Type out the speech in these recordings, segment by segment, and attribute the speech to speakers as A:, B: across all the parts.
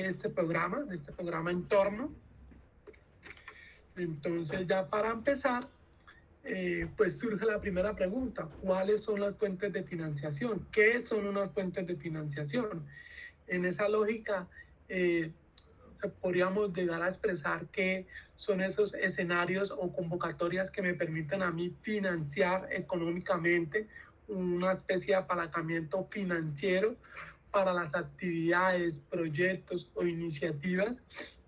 A: de este programa Entorno. Entonces, ya para empezar, pues surge la primera pregunta: ¿cuáles son las fuentes de financiación? ¿Qué son unas fuentes de financiación? En esa lógica, podríamos llegar a expresar que son esos escenarios o convocatorias que me permiten a mí financiar económicamente, una especie de apalancamiento financiero para las actividades, proyectos o iniciativas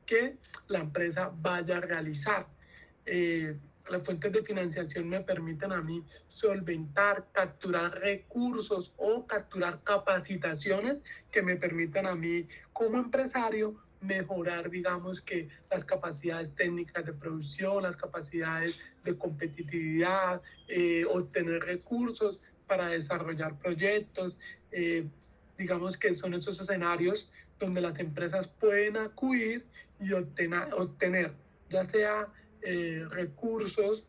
A: que la empresa vaya a realizar. Las fuentes de financiación me permiten a mí solventar, capturar recursos o capturar capacitaciones que me permitan a mí como empresario mejorar, digamos, que las capacidades técnicas de producción, las capacidades de competitividad, obtener recursos para desarrollar proyectos. Digamos que son esos escenarios donde las empresas pueden acudir y obtener ya sea recursos,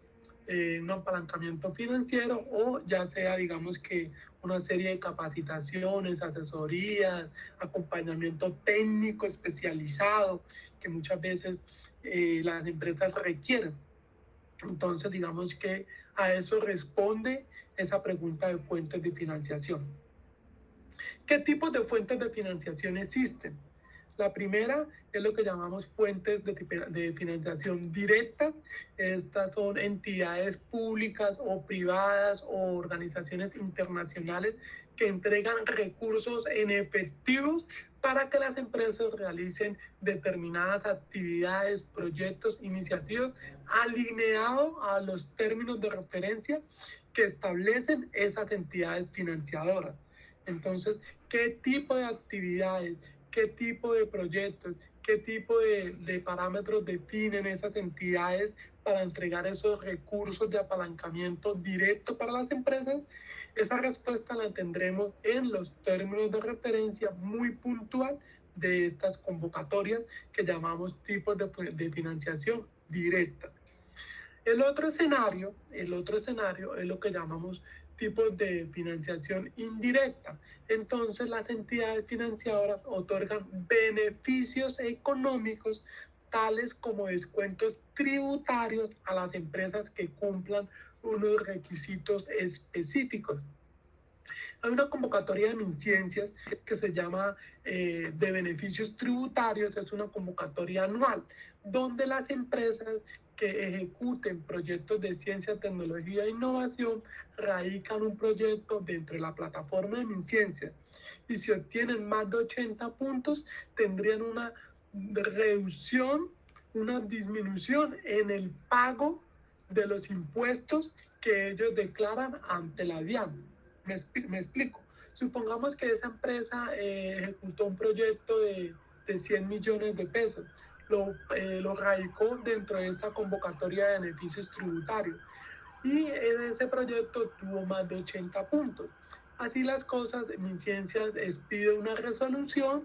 A: un apalancamiento financiero, o ya sea, digamos que una serie de capacitaciones, asesorías, acompañamiento técnico especializado que muchas veces las empresas requieren. Entonces, digamos que a eso responde esa pregunta de fuentes de financiación. ¿Qué tipos de fuentes de financiación existen? La primera es lo que llamamos fuentes de financiación directa. Estas son entidades públicas o privadas o organizaciones internacionales que entregan recursos en efectivos para que las empresas realicen determinadas actividades, proyectos, iniciativas alineados a los términos de referencia que establecen esas entidades financiadoras. Entonces, ¿qué tipo de actividades, qué tipo de proyectos, qué tipo de parámetros definen esas entidades para entregar esos recursos de apalancamiento directo para las empresas? Esa respuesta la tendremos en los términos de referencia muy puntual de estas convocatorias que llamamos tipos de financiación directa. El otro escenario es lo que llamamos tipos de financiación indirecta. Entonces, las entidades financiadoras otorgan beneficios económicos tales como descuentos tributarios a las empresas que cumplan unos requisitos específicos. Hay una convocatoria de MinCiencias que se llama de beneficios tributarios. Es una convocatoria anual donde las empresas que ejecuten proyectos de ciencia, tecnología e innovación radican un proyecto dentro de la plataforma de MinCiencias, y si obtienen más de 80 puntos tendrían una reducción, una disminución en el pago de los impuestos que ellos declaran ante la DIAN. Me explico. Supongamos que esa empresa ejecutó un proyecto de 100 millones de pesos. Lo radicó dentro de esta convocatoria de beneficios tributarios. Y en ese proyecto tuvo más de 80 puntos. Así las cosas, MinCiencias pide una resolución,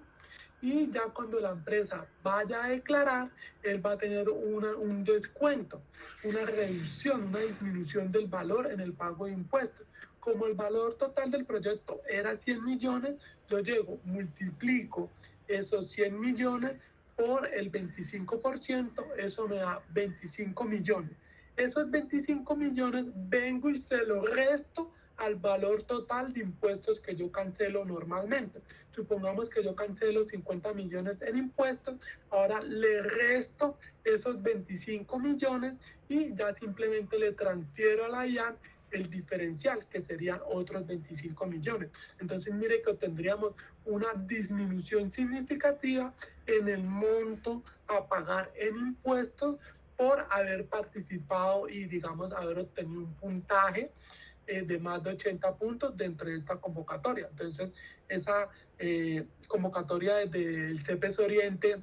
A: y ya cuando la empresa vaya a declarar, él va a tener un descuento, una reducción, una disminución del valor en el pago de impuestos. Como el valor total del proyecto era 100 millones, yo llego, multiplico esos 100 millones por el 25%, eso me da 25 millones. Esos 25 millones vengo y se los resto al valor total de impuestos que yo cancelo normalmente. Supongamos que yo cancelo 50 millones en impuestos, ahora le resto esos 25 millones y ya simplemente le transfiero a la IAN el diferencial, que serían otros 25 millones. Entonces, mire que obtendríamos una disminución significativa en el monto a pagar en impuestos por haber participado y, digamos, haber obtenido un puntaje de más de 80 puntos dentro de esta convocatoria. Entonces, esa convocatoria desde el CEPES Oriente,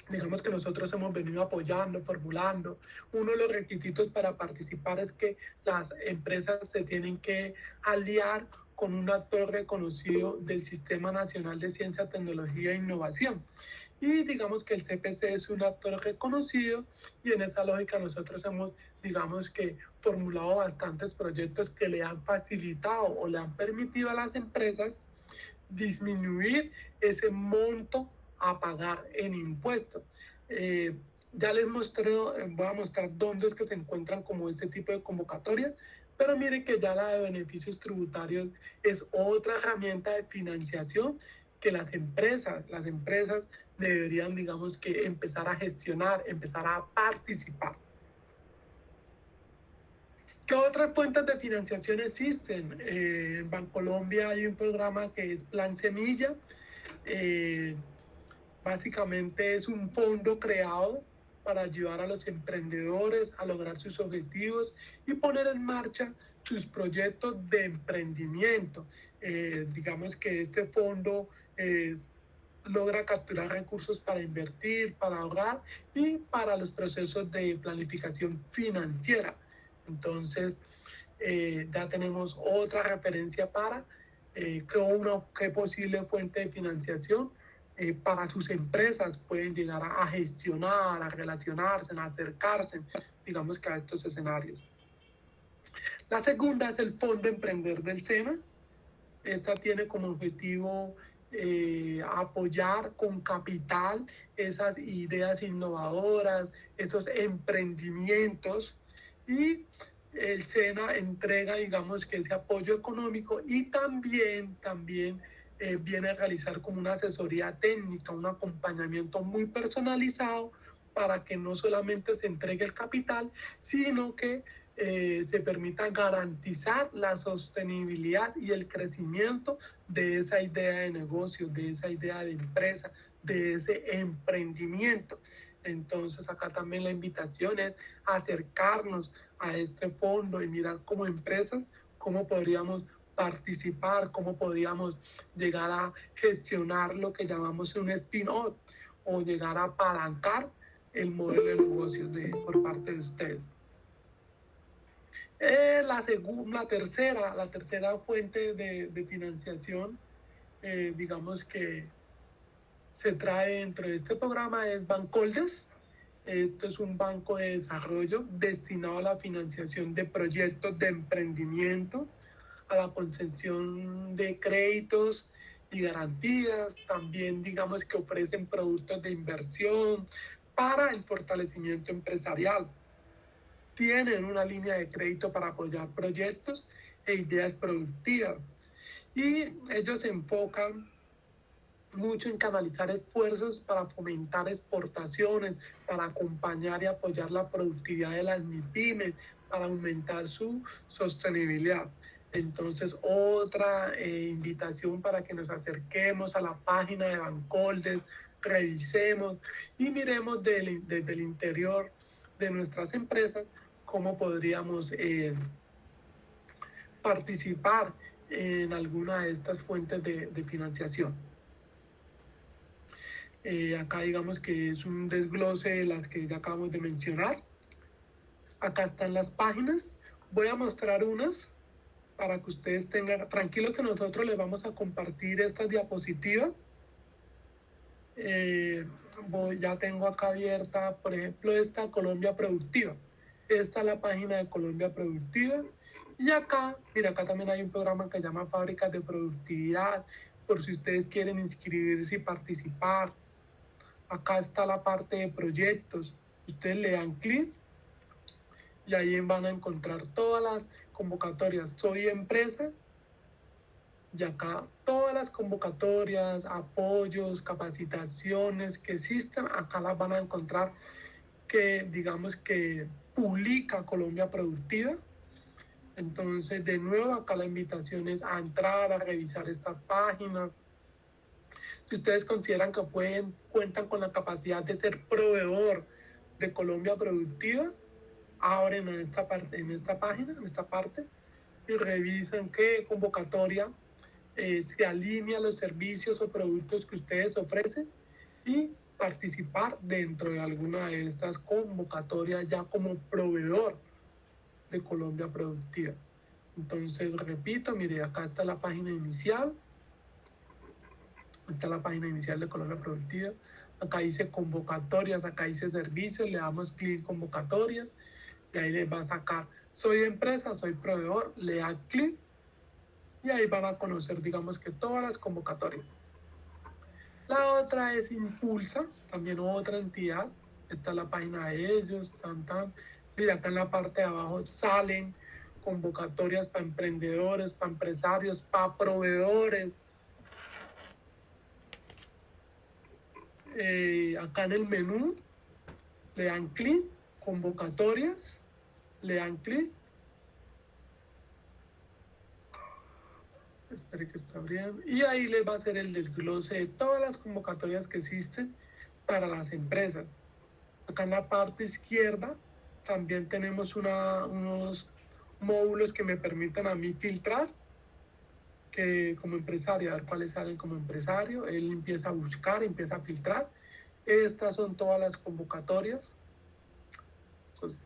A: digamos que nosotros hemos venido apoyando, formulando. Uno de los requisitos para participar es que las empresas se tienen que aliar con un actor reconocido del Sistema Nacional de Ciencia, Tecnología e Innovación. Y digamos que el CPC es un actor reconocido, y en esa lógica nosotros hemos, digamos que, formulado bastantes proyectos que le han facilitado o le han permitido a las empresas disminuir ese monto a pagar en impuestos. Ya les mostré, voy a mostrar dónde es que se encuentran como este tipo de convocatorias, pero mire que ya la de beneficios tributarios es otra herramienta de financiación que las empresas deberían, digamos, que empezar a gestionar, empezar a participar. ¿Qué otras fuentes de financiación existen? En Bancolombia hay un programa que es Plan Semilla. Eh, Básicamente es un fondo creado para ayudar a los emprendedores a lograr sus objetivos y poner en marcha sus proyectos de emprendimiento. Digamos que este fondo logra capturar recursos para invertir, para ahorrar y para los procesos de planificación financiera. Entonces, ya tenemos otra referencia para qué posible fuente de financiación para sus empresas pueden llegar a gestionar, a relacionarse, a acercarse, digamos que a estos escenarios. La segunda es el Fondo Emprender del SENA. Esta tiene como objetivo apoyar con capital esas ideas innovadoras, esos emprendimientos y el SENA entrega, digamos, que ese apoyo económico y también viene a realizar como una asesoría técnica, un acompañamiento muy personalizado para que no solamente se entregue el capital, sino que se permita garantizar la sostenibilidad y el crecimiento de esa idea de negocio, de esa idea de empresa, de ese emprendimiento. Entonces acá también la invitación es acercarnos a este fondo y mirar como empresas cómo podríamos participar, cómo podríamos llegar a gestionar lo que llamamos un spin-off o llegar a apalancar el modelo de negocios por parte de ustedes. La tercera fuente de financiación, digamos que se trae dentro de este programa es Bancoldes. Esto es un banco de desarrollo destinado a la financiación de proyectos de emprendimiento, a la concesión de créditos y garantías. También, digamos que ofrecen productos de inversión para el fortalecimiento empresarial. Tienen una línea de crédito para apoyar proyectos e ideas productivas. Y ellos se enfocan mucho en canalizar esfuerzos para fomentar exportaciones, para acompañar y apoyar la productividad de las MIPIMES, para aumentar su sostenibilidad. Entonces, otra invitación para que nos acerquemos a la página de Bancoldes, revisemos y miremos desde el interior de nuestras empresas cómo podríamos participar en alguna de estas fuentes de financiación. Acá digamos que es un desglose de las que ya acabamos de mencionar. Acá están las páginas. Voy a mostrar unas para que ustedes tengan, tranquilos que nosotros les vamos a compartir estas diapositivas. Ya tengo acá abierta, por ejemplo, esta Colombia Productiva. Esta es la página de Colombia Productiva. Y acá, mira, acá también hay un programa que se llama Fábricas de Productividad, por si ustedes quieren inscribirse y participar. Acá está la parte de proyectos. Ustedes le dan clic y ahí van a encontrar todas las convocatorias. Soy empresa y acá todas las convocatorias, apoyos, capacitaciones que existan, acá las van a encontrar que digamos que publica Colombia Productiva. Entonces, de nuevo, acá la invitación es a entrar, a revisar esta página. Si ustedes consideran que cuentan con la capacidad de ser proveedor de Colombia Productiva, abren en esta página, en esta parte, y revisan qué convocatoria se alinea a los servicios o productos que ustedes ofrecen y participar dentro de alguna de estas convocatorias ya como proveedor de Colombia Productiva. Entonces, repito, mire, acá está la página inicial. Está la página inicial de Colombia Productiva. Acá dice convocatorias, acá dice servicios, le damos clic convocatorias y ahí les va a sacar soy empresa, soy proveedor, le da clic y ahí van a conocer, digamos que todas las convocatorias. La otra es Impulsa, también otra entidad. Está la página de ellos, tan, tan. Mira, acá en la parte de abajo salen convocatorias para emprendedores, para empresarios, para proveedores. Acá en el menú le dan clic, convocatorias, le dan clic. Espere que está abriendo. Y ahí les va a hacer el desglose de todas las convocatorias que existen para las empresas. Acá en la parte izquierda también tenemos unos módulos que me permiten a mí filtrar, que como empresario, a ver cuáles salen como empresario. Él empieza a buscar, empieza a filtrar. Estas son todas las convocatorias.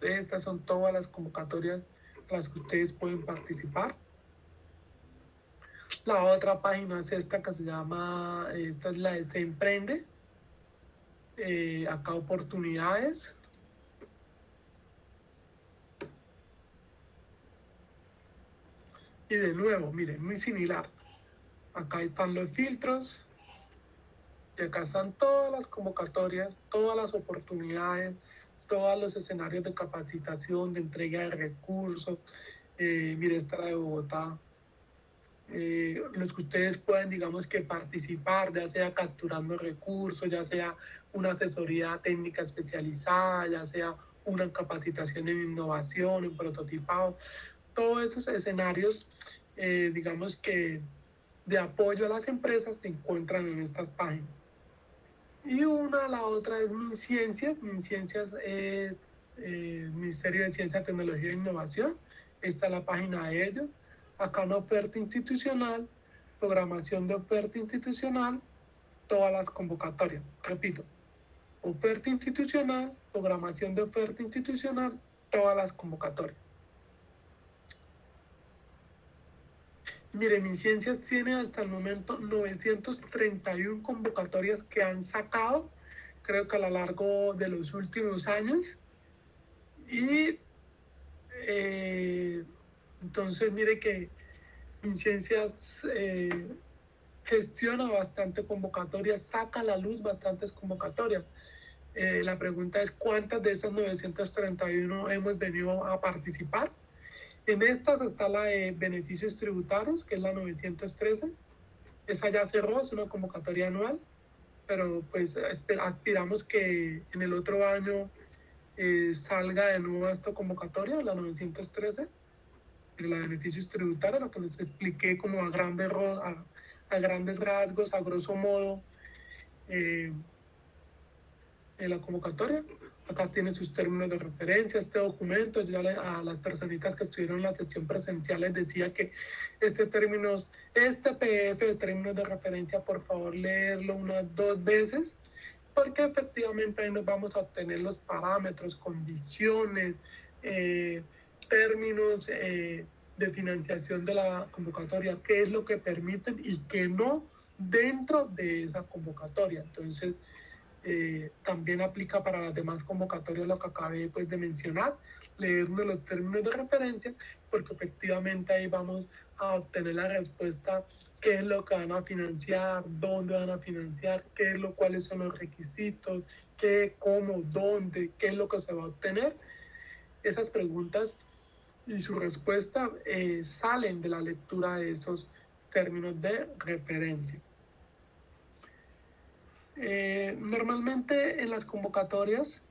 A: Estas son todas las convocatorias las que ustedes pueden participar. La otra página es esta que se llama, esta es la de Se Emprende. Acá oportunidades. Y de nuevo, miren, muy similar. Acá están los filtros. Y acá están todas las convocatorias, todas las oportunidades, todos los escenarios de capacitación, de entrega de recursos. Mire, esta de Bogotá. Los que ustedes pueden, digamos que participar, ya sea capturando recursos, ya sea una asesoría técnica especializada, ya sea una capacitación en innovación, en prototipado, todos esos escenarios, digamos que de apoyo a las empresas se encuentran en estas páginas. Y la otra es MinCiencias. MinCiencias es Ministerio de Ciencia, Tecnología e Innovación. Esta es la página de ellos. Acá una oferta institucional, programación de oferta institucional, todas las convocatorias. Repito, oferta institucional, programación de oferta institucional, todas las convocatorias. Miren, MinCiencias tiene hasta el momento 931 convocatorias que han sacado, creo que a lo largo de los últimos años. Y entonces, mire que MinCiencias gestiona bastante convocatorias, saca a la luz bastantes convocatorias. La pregunta es cuántas de esas 931 hemos venido a participar. En estas está la de beneficios tributarios, que es la 913. Esa ya cerró, es una convocatoria anual, pero pues aspiramos que en el otro año salga de nuevo esta convocatoria, la 913, de la de beneficios tributarios, lo que les expliqué como a grandes rasgos, a grosso modo, en la convocatoria. Acá tiene sus términos de referencia, este documento. Yo a las personitas que estuvieron en la sección presencial les decía que este PDF de términos de referencia, por favor leerlo unas 2 veces, porque efectivamente ahí nos vamos a obtener los parámetros, condiciones, términos de financiación de la convocatoria, qué es lo que permiten y qué no dentro de esa convocatoria. Entonces, también aplica para las demás convocatorias lo que acabé pues, de mencionar, leernos los términos de referencia, porque efectivamente ahí vamos a obtener la respuesta, qué es lo que van a financiar, dónde van a financiar, cuáles son los requisitos, qué, cómo, dónde, qué es lo que se va a obtener. Esas preguntas y su respuesta salen de la lectura de esos términos de referencia. Normalmente en las convocatorias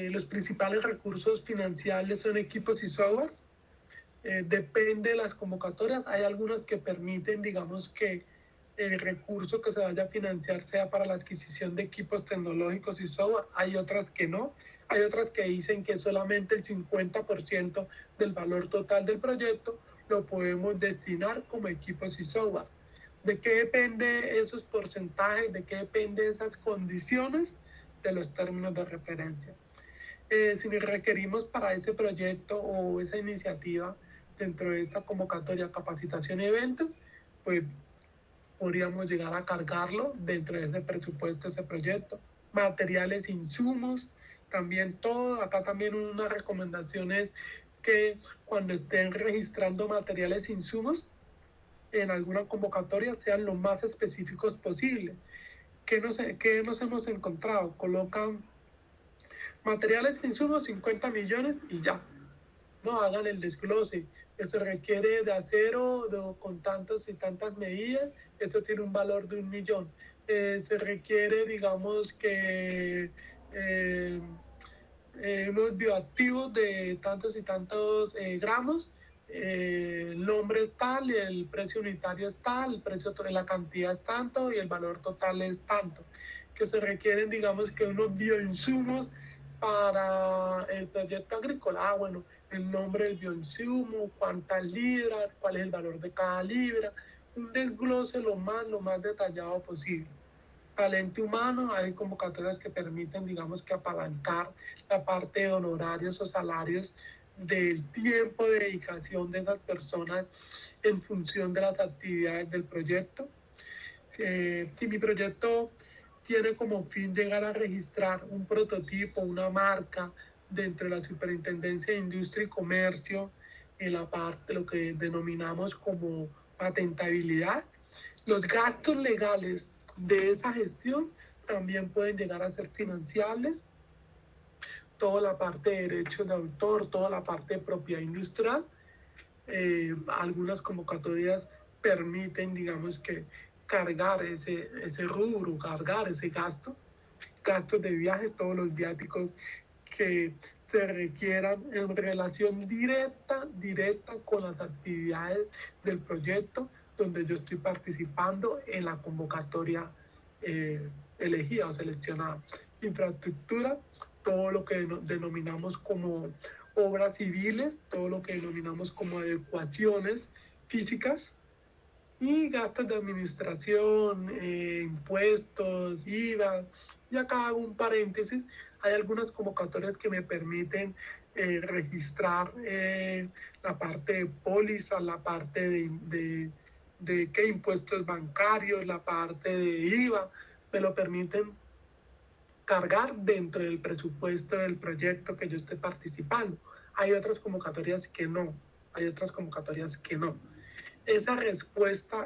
A: los principales recursos financieros son equipos y software. Depende de las convocatorias. Hay algunas que permiten, digamos, que el recurso que se vaya a financiar sea para la adquisición de equipos tecnológicos y software. Hay otras que no. Hay otras que dicen que solamente el 50% del valor total del proyecto lo podemos destinar como equipos y software. ¿De qué depende esos porcentajes? ¿De qué depende esas condiciones? De los términos de referencia. Si requerimos para ese proyecto o esa iniciativa dentro de esta convocatoria capacitación y eventos, pues podríamos llegar a cargarlo dentro de ese presupuesto, ese proyecto. Materiales, insumos, también todo. Acá también una recomendación es que cuando estén registrando materiales, insumos, en alguna convocatoria sean lo más específicos posible. ¿Qué nos hemos encontrado? Colocan materiales e insumos 50 millones y ya. No hagan el desglose. Se requiere de acero con tantas y tantas medidas. Esto tiene un valor de 1 millón. Se requiere, digamos que unos bioactivos de tantos y tantos gramos. El nombre es tal, el precio unitario es tal, el precio de la cantidad es tanto y el valor total es tanto. Que se requieren, digamos que unos bioinsumos para el proyecto agrícola. Bueno, el nombre del bioinsumo, cuántas libras, cuál es el valor de cada libra, un desglose lo más detallado posible. Talento humano, hay convocatorias que permiten, digamos que apalancar la parte de honorarios o salarios del tiempo de dedicación de esas personas en función de las actividades del proyecto. Si mi proyecto tiene como fin llegar a registrar un prototipo, una marca dentro de la Superintendencia de Industria y Comercio, en la parte, lo que denominamos como patentabilidad, los gastos legales de esa gestión también pueden llegar a ser financiables. Toda la parte de derechos de autor, toda la parte de propiedad industrial, algunas convocatorias permiten, digamos que, cargar ese rubro, cargar ese gasto, gastos de viajes, todos los viáticos que se requieran en relación directa con las actividades del proyecto donde yo estoy participando en la convocatoria elegida o seleccionada. Infraestructura, todo lo que denominamos como obras civiles, todo lo que denominamos como adecuaciones físicas, y gastos de administración, impuestos, IVA. Y acá hago un paréntesis, hay algunas convocatorias que me permiten registrar la parte de póliza, la parte de qué impuestos bancarios, la parte de IVA, me lo permiten cargar dentro del presupuesto del proyecto que yo esté participando. Hay otras convocatorias que no, hay otras convocatorias que no. Esa respuesta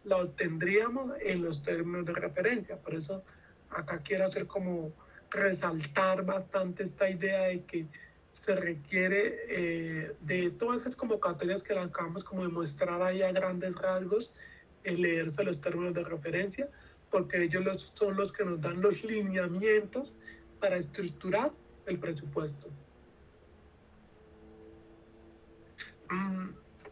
A: la obtendríamos en los términos de referencia. Por eso acá quiero hacer como resaltar bastante esta idea de que se requiere de todas esas convocatorias que la acabamos como de mostrar ahí a grandes rasgos, leerse los términos de referencia, porque ellos son los que nos dan los lineamientos para estructurar el presupuesto.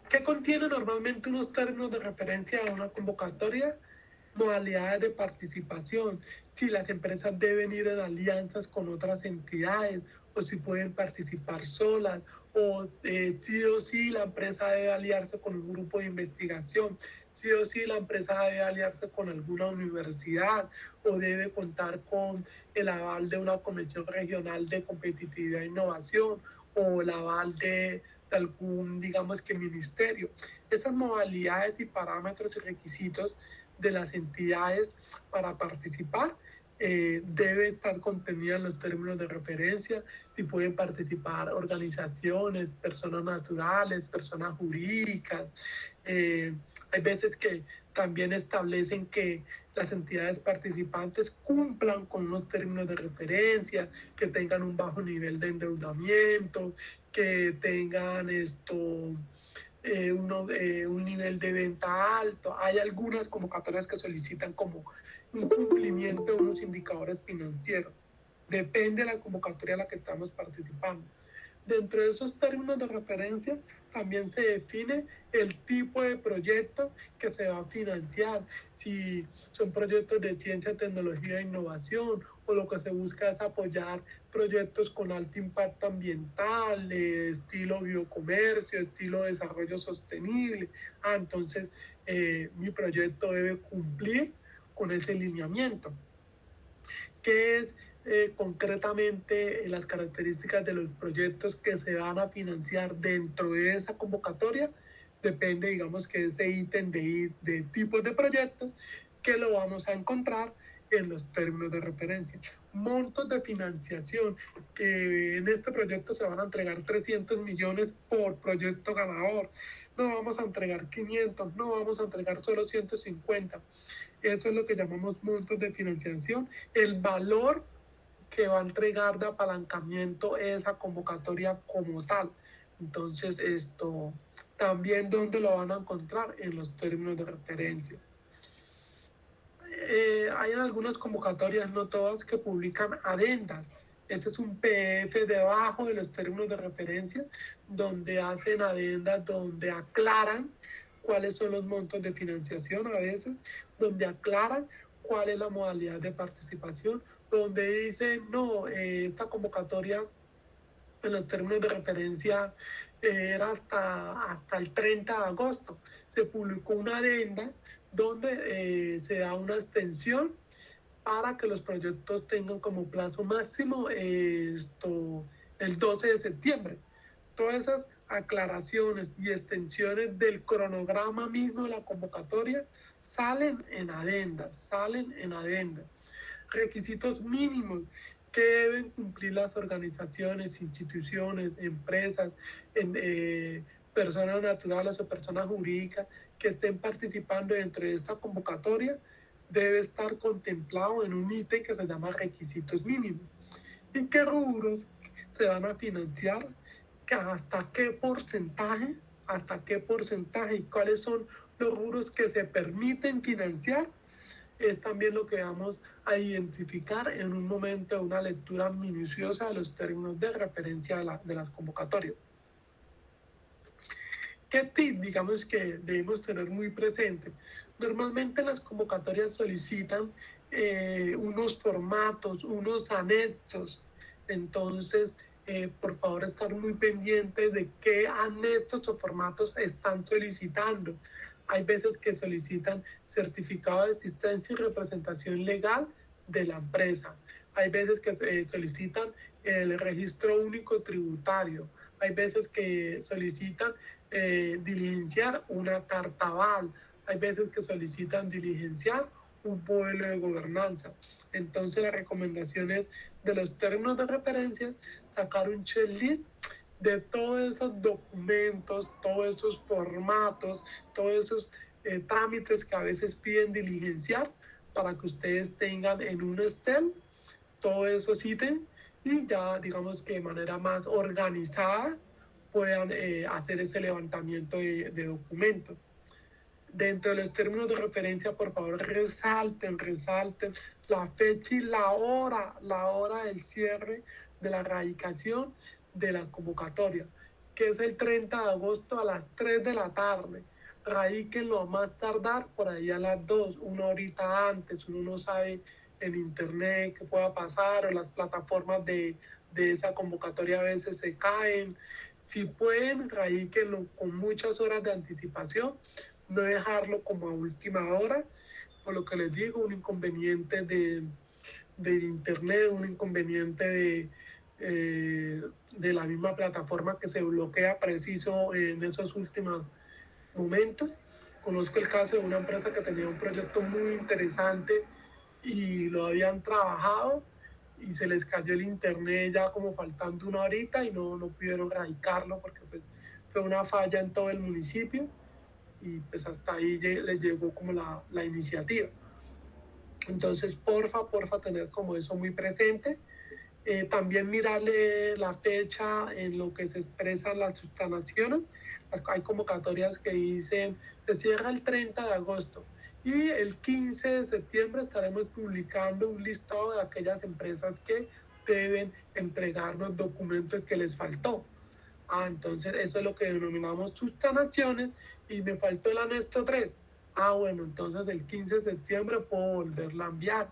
A: ¿Qué contiene normalmente unos términos de referencia a una convocatoria? Modalidades de participación, si las empresas deben ir en alianzas con otras entidades o si pueden participar solas, sí o sí la empresa debe aliarse con un grupo de investigación, sí o sí la empresa debe aliarse con alguna universidad o debe contar con el aval de una comisión regional de competitividad e innovación o el aval de algún, digamos que, ministerio. Esas modalidades y parámetros y requisitos de las entidades para participar debe estar contenida en los términos de referencia, si pueden participar organizaciones, personas naturales, personas jurídicas. Hay veces que también establecen que las entidades participantes cumplan con unos términos de referencia, que tengan un bajo nivel de endeudamiento, que tengan un nivel de venta alto. Hay algunas convocatorias que solicitan como un cumplimiento de unos indicadores financieros. Depende de la convocatoria a la que estamos participando. Dentro de esos términos de referencia también se define el tipo de proyecto que se va a financiar, si son proyectos de ciencia, tecnología e innovación, o lo que se busca es apoyar proyectos con alto impacto ambiental, estilo biocomercio, estilo desarrollo sostenible. Entonces mi proyecto debe cumplir con ese lineamiento. ¿Qué es concretamente las características de los proyectos que se van a financiar dentro de esa convocatoria? Depende, digamos, que ese ítem de tipos de proyectos que lo vamos a encontrar en los términos de referencia. Montos de financiación, que en este proyecto se van a entregar 300 millones por proyecto ganador. No vamos a entregar 500, no vamos a entregar solo 150. Eso es lo que llamamos montos de financiación, el valor que va a entregar de apalancamiento esa convocatoria como tal. Entonces, esto también, ¿dónde lo van a encontrar? En los términos de referencia. Hay algunas convocatorias, no todas, que publican adendas. Este es un PDF debajo de los términos de referencia, donde hacen adendas, donde aclaran cuáles son los montos de financiación a veces, donde aclaran cuál es la modalidad de participación, donde dicen, no, esta convocatoria en los términos de referencia era hasta el 30 de agosto. Se publicó una adenda donde se da una extensión para que los proyectos tengan como plazo máximo el 12 de septiembre. Todas esas aclaraciones y extensiones del cronograma mismo de la convocatoria salen en adenda. Requisitos mínimos que deben cumplir las organizaciones, instituciones, empresas, personas naturales o personas jurídicas que estén participando dentro de esta convocatoria, debe estar contemplado en un ítem que se llama requisitos mínimos. ¿Y qué rubros se van a financiar? ¿Hasta qué porcentaje y cuáles son los rubros que se permiten financiar? Es también lo que vamos a identificar en un momento de una lectura minuciosa de los términos de referencia de las convocatorias. ¿Qué tip, digamos, que debemos tener muy presente? Normalmente las convocatorias solicitan unos formatos, unos anexos. Entonces, por favor, estar muy pendientes de qué anexos o formatos están solicitando. Hay veces que solicitan certificado de existencia y representación legal de la empresa. Hay veces que solicitan el registro único tributario. Hay veces que solicitan diligenciar una carta aval. Hay veces que solicitan diligenciar un modelo de gobernanza. Entonces, las recomendaciones de los términos de referencia, sacar un checklist de todos esos documentos, todos esos formatos, todos esos trámites que a veces piden diligenciar para que ustedes tengan en un Excel todos esos ítems y ya digamos que de manera más organizada puedan hacer ese levantamiento de documentos. Dentro de los términos de referencia, por favor, resalten la fecha y la hora del cierre de la radicación de la convocatoria, que es el 30 de agosto a las 3 de la tarde. Radíquenlo a más tardar por ahí a las 2, una horita antes. Uno no sabe en internet qué pueda pasar, o las plataformas de esa convocatoria a veces se caen. Si pueden, radíquenlo con muchas horas de anticipación, no dejarlo como a última hora, por lo que les digo, un inconveniente de internet, un inconveniente de la misma plataforma que se bloquea preciso en esos últimos momentos. Conozco el caso de una empresa que tenía un proyecto muy interesante y lo habían trabajado y se les cayó el internet ya como faltando una horita y no pudieron radicarlo porque pues, fue una falla en todo el municipio y pues hasta ahí les llegó como la iniciativa. Entonces, porfa, tener como eso muy presente. También mirarle la fecha en lo que se expresan las sustituciones. Hay convocatorias que dicen, se cierra el 30 de agosto y el 15 de septiembre estaremos publicando un listado de aquellas empresas que deben entregar los documentos que les faltó. Entonces eso es lo que denominamos sustituciones y me faltó el anexo 3. Bueno, entonces el 15 de septiembre puedo volverla a enviar.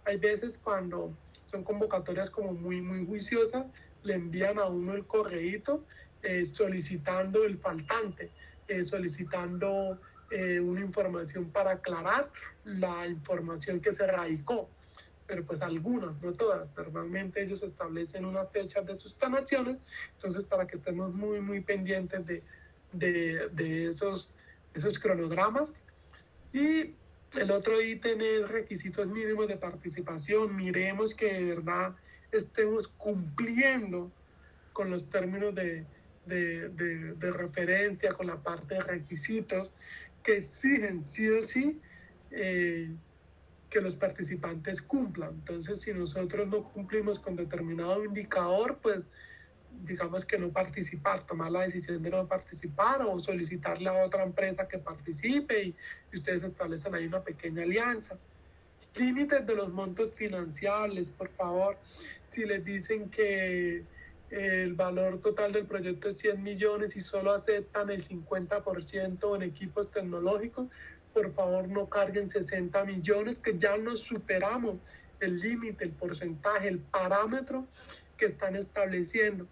A: Hay veces cuando son convocatorias como muy juiciosas, le envían a uno el correíto solicitando el faltante, solicitando una información para aclarar la información que se radicó. Pero pues algunas, no todas. Normalmente ellos establecen unas fechas de sustituciones, entonces para que estemos muy pendientes de esos cronogramas. Y el otro ítem es requisitos mínimos de participación. Miremos que de verdad estemos cumpliendo con los términos de referencia, con la parte de requisitos que exigen sí o sí que los participantes cumplan. Entonces, si nosotros no cumplimos con determinado indicador, pues digamos que no participar, tomar la decisión de no participar o solicitarle a otra empresa que participe y ustedes establecen ahí una pequeña alianza. Límites de los montos financiables, por favor. Si les dicen que el valor total del proyecto es 100 millones y solo aceptan el 50% en equipos tecnológicos, por favor no carguen 60 millones, que ya nos superamos el límite, el porcentaje, el parámetro que están estableciendo.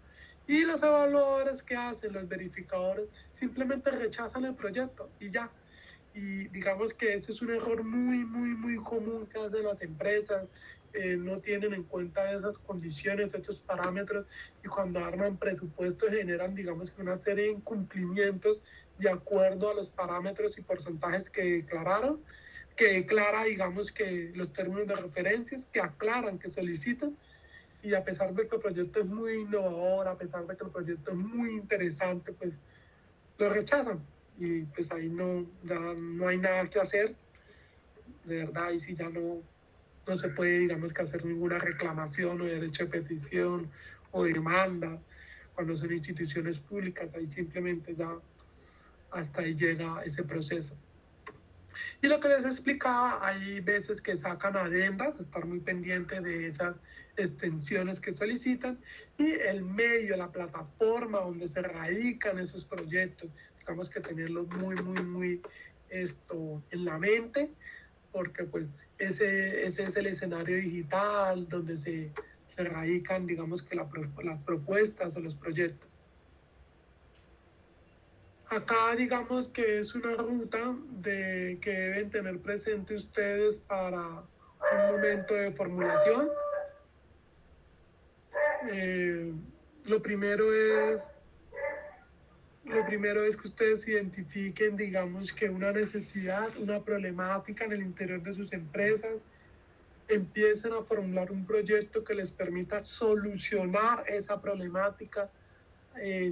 A: Y los evaluadores que hacen, los verificadores, simplemente rechazan el proyecto y ya. Y digamos que ese es un error muy común que hacen las empresas. No tienen en cuenta esas condiciones, esos parámetros, y cuando arman presupuestos generan, digamos que una serie de incumplimientos de acuerdo a los parámetros y porcentajes que declararon, que declara, digamos que los términos de referencias, que aclaran, que solicitan, y a pesar de que el proyecto es muy innovador, a pesar de que el proyecto es muy interesante, pues lo rechazan y pues ahí no, ya no hay nada que hacer, de verdad, y si ya no se puede, digamos, que hacer ninguna reclamación o derecho de petición o demanda cuando son instituciones públicas, ahí simplemente ya hasta ahí llega ese proceso. Y lo que les explicaba, hay veces que sacan adendas, estar muy pendiente de esas extensiones que solicitan y el medio, la plataforma donde se radican esos proyectos, digamos que tenerlo muy esto en la mente, porque pues ese es el escenario digital donde se radican, digamos que las propuestas o los proyectos. Acá digamos que es una ruta que deben tener presente ustedes para un momento de formulación. Eh, lo primero es lo primero es que ustedes identifiquen, digamos, que una necesidad, una problemática en el interior de sus empresas, empiecen a formular un proyecto que les permita solucionar esa problemática,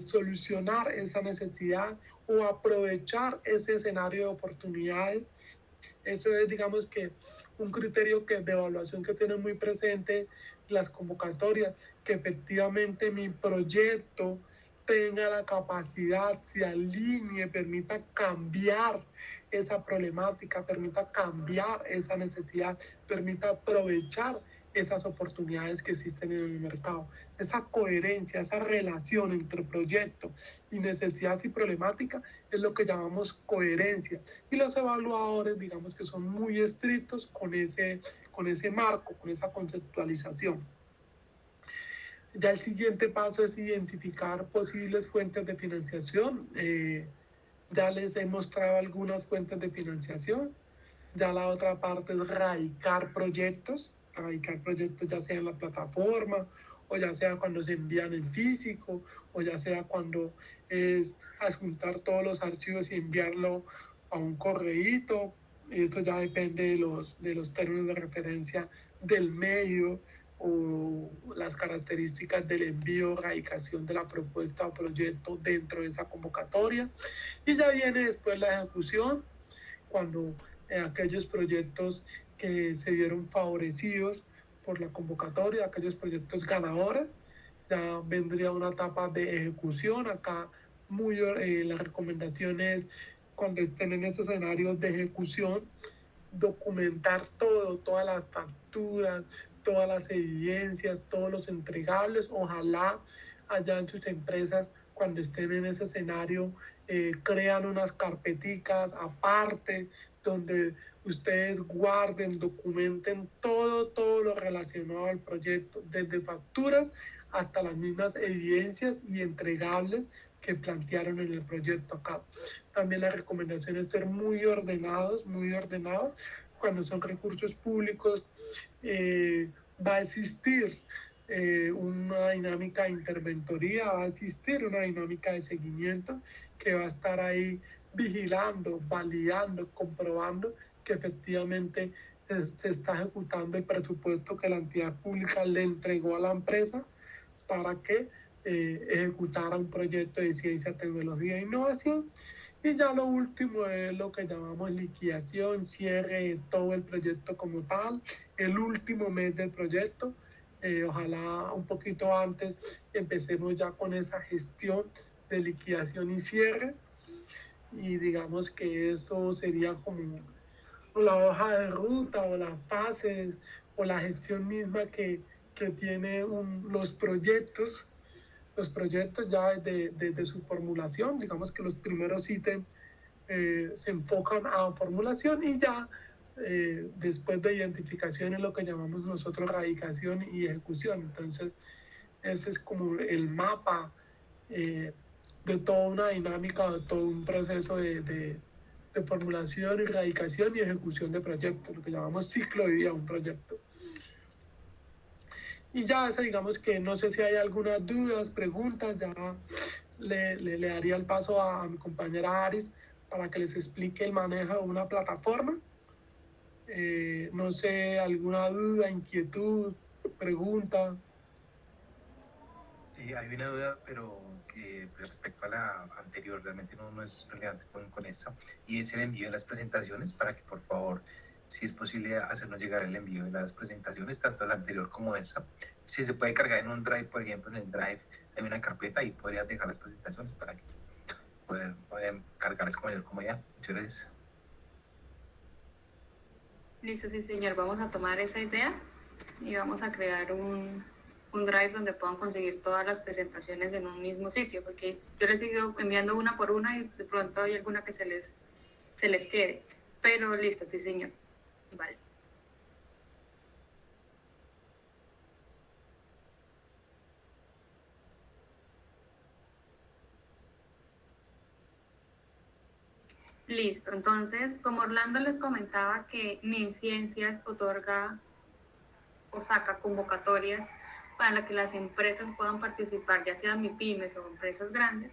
A: solucionar esa necesidad o aprovechar ese escenario de oportunidades. Eso es, digamos que, un criterio de evaluación que tienen muy presente las convocatorias, que efectivamente mi proyecto tenga la capacidad, se alinee, permita cambiar esa problemática, permita cambiar esa necesidad, permita aprovechar esas oportunidades que existen en el mercado. Esa coherencia, esa relación entre proyecto y necesidad y problemática es lo que llamamos coherencia. Y los evaluadores, digamos que son muy estrictos con ese marco, con esa conceptualización. Ya el siguiente paso es identificar posibles fuentes de financiación. Ya les he mostrado algunas fuentes de financiación. Ya la otra parte es radicar proyectos ya sea en la plataforma o ya sea cuando se envían en físico o ya sea cuando es adjuntar todos los archivos y enviarlo a un correíto. Esto ya depende de los términos de referencia del medio o las características del envío, radicación de la propuesta o proyecto dentro de esa convocatoria. Y ya viene después la ejecución, cuando aquellos proyectos que se vieron favorecidos por la convocatoria, aquellos proyectos ganadores, ya vendría una etapa de ejecución. Acá la recomendación es, cuando estén en ese escenario de ejecución, documentar todo, todas las facturas, todas las evidencias, todos los entregables. Ojalá allá en sus empresas, cuando estén en ese escenario, crean unas carpeticas aparte donde ustedes guarden, documenten todo lo relacionado al proyecto, desde facturas hasta las mismas evidencias y entregables que plantearon en el proyecto acá. También la recomendación es ser muy ordenados. Cuando son recursos públicos, va a existir una dinámica de interventoría, va a existir una dinámica de seguimiento que va a estar ahí vigilando, validando, comprobando que efectivamente se está ejecutando el presupuesto que la entidad pública le entregó a la empresa para que ejecutara un proyecto de ciencia, tecnología e innovación. Y ya lo último es lo que llamamos liquidación, cierre de todo el proyecto como tal, el último mes del proyecto. Ojalá un poquito antes empecemos ya con esa gestión de liquidación y cierre. Y digamos que eso sería como la hoja de ruta o las fases o la gestión misma que tiene los proyectos ya desde su formulación. Digamos que los primeros ítems se enfocan a formulación y ya después de identificación es lo que llamamos nosotros radicación y ejecución. Entonces, ese es como el mapa eh, de toda una dinámica, de todo un proceso de formulación, erradicación y ejecución de proyectos, lo que llamamos ciclo de vida de un proyecto. Y ya esa, digamos que no sé si hay algunas dudas, preguntas, ya le daría el paso a mi compañera Aris para que les explique el manejo de una plataforma. No sé, alguna duda, inquietud, pregunta.
B: Hay una duda, pero que pues, respecto a la anterior, realmente no es relevante con esta, y es el envío de las presentaciones, para que por favor, si es posible, hacernos llegar el envío de las presentaciones, tanto la anterior como esta. Si se puede cargar en un drive, por ejemplo, en el drive hay una carpeta y podrías dejar las presentaciones para que puedan cargarlas con mayor comodidad. Muchas gracias.
C: Listo, sí, señor. Vamos a tomar esa idea y vamos a crear un drive donde puedan conseguir todas las presentaciones en un mismo sitio, porque yo les he ido enviando una por una y de pronto hay alguna que se les quede. Pero listo, sí, señor. Vale. Listo. Entonces, como Orlando les comentaba que MinCiencias otorga o saca convocatorias para que las empresas puedan participar, ya sean MIPYMES o empresas grandes,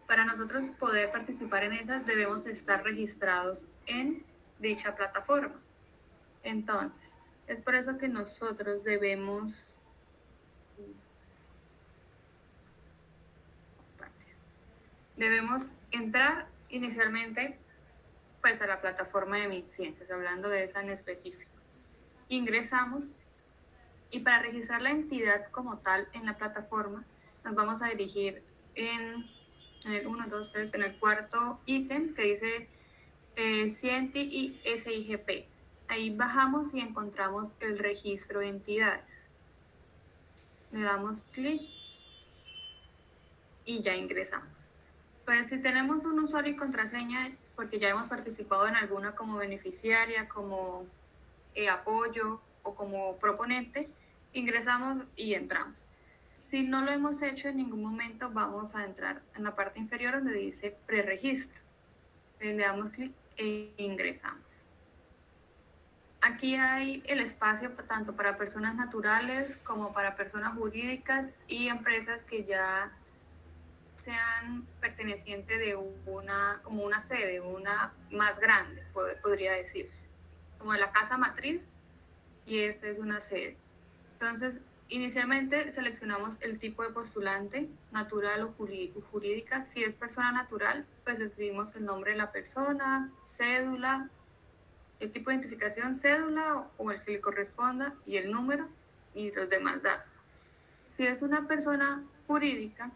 C: para nosotros poder participar en esas debemos estar registrados en dicha plataforma. Entonces, es por eso que nosotros debemos entrar inicialmente pues a la plataforma de MinCiencias, hablando de esa en específico. Ingresamos y para registrar la entidad como tal en la plataforma nos vamos a dirigir en el 1, 2, 3, en el cuarto ítem que dice CIENTI y SIGP. Ahí bajamos y encontramos el registro de entidades. Le damos clic y ya ingresamos. Pues si tenemos un usuario y contraseña, porque ya hemos participado en alguna como beneficiaria, como apoyo o como proponente, ingresamos y entramos. Si no lo hemos hecho en ningún momento, vamos a entrar en la parte inferior donde dice preregistro. Le damos clic e ingresamos. Aquí hay el espacio tanto para personas naturales como para personas jurídicas y empresas que ya sean pertenecientes de como una sede, una más grande, podría decirse, como de la casa matriz, y esta es una sede. Entonces, inicialmente seleccionamos el tipo de postulante, natural o jurídica. Si es persona natural, pues escribimos el nombre de la persona, cédula, el tipo de identificación, cédula o el que le corresponda y el número y los demás datos. Si es una persona jurídica,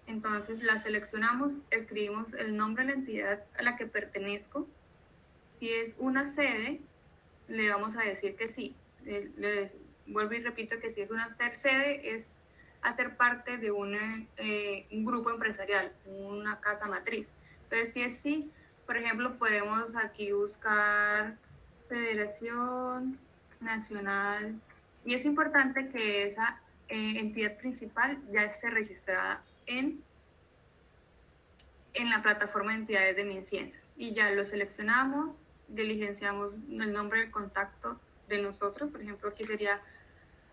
C: entonces la seleccionamos, escribimos el nombre de la entidad a la que pertenezco. Si es una sede, le vamos a decir que sí. Le vuelvo y repito que si es una sede, es hacer parte de un grupo empresarial, una casa matriz. Entonces, si es sí, por ejemplo, podemos aquí buscar Federación Nacional, y es importante que esa entidad principal ya esté registrada en la plataforma de entidades de MinCiencias. Y ya lo seleccionamos, diligenciamos el nombre del contacto de nosotros, por ejemplo, aquí sería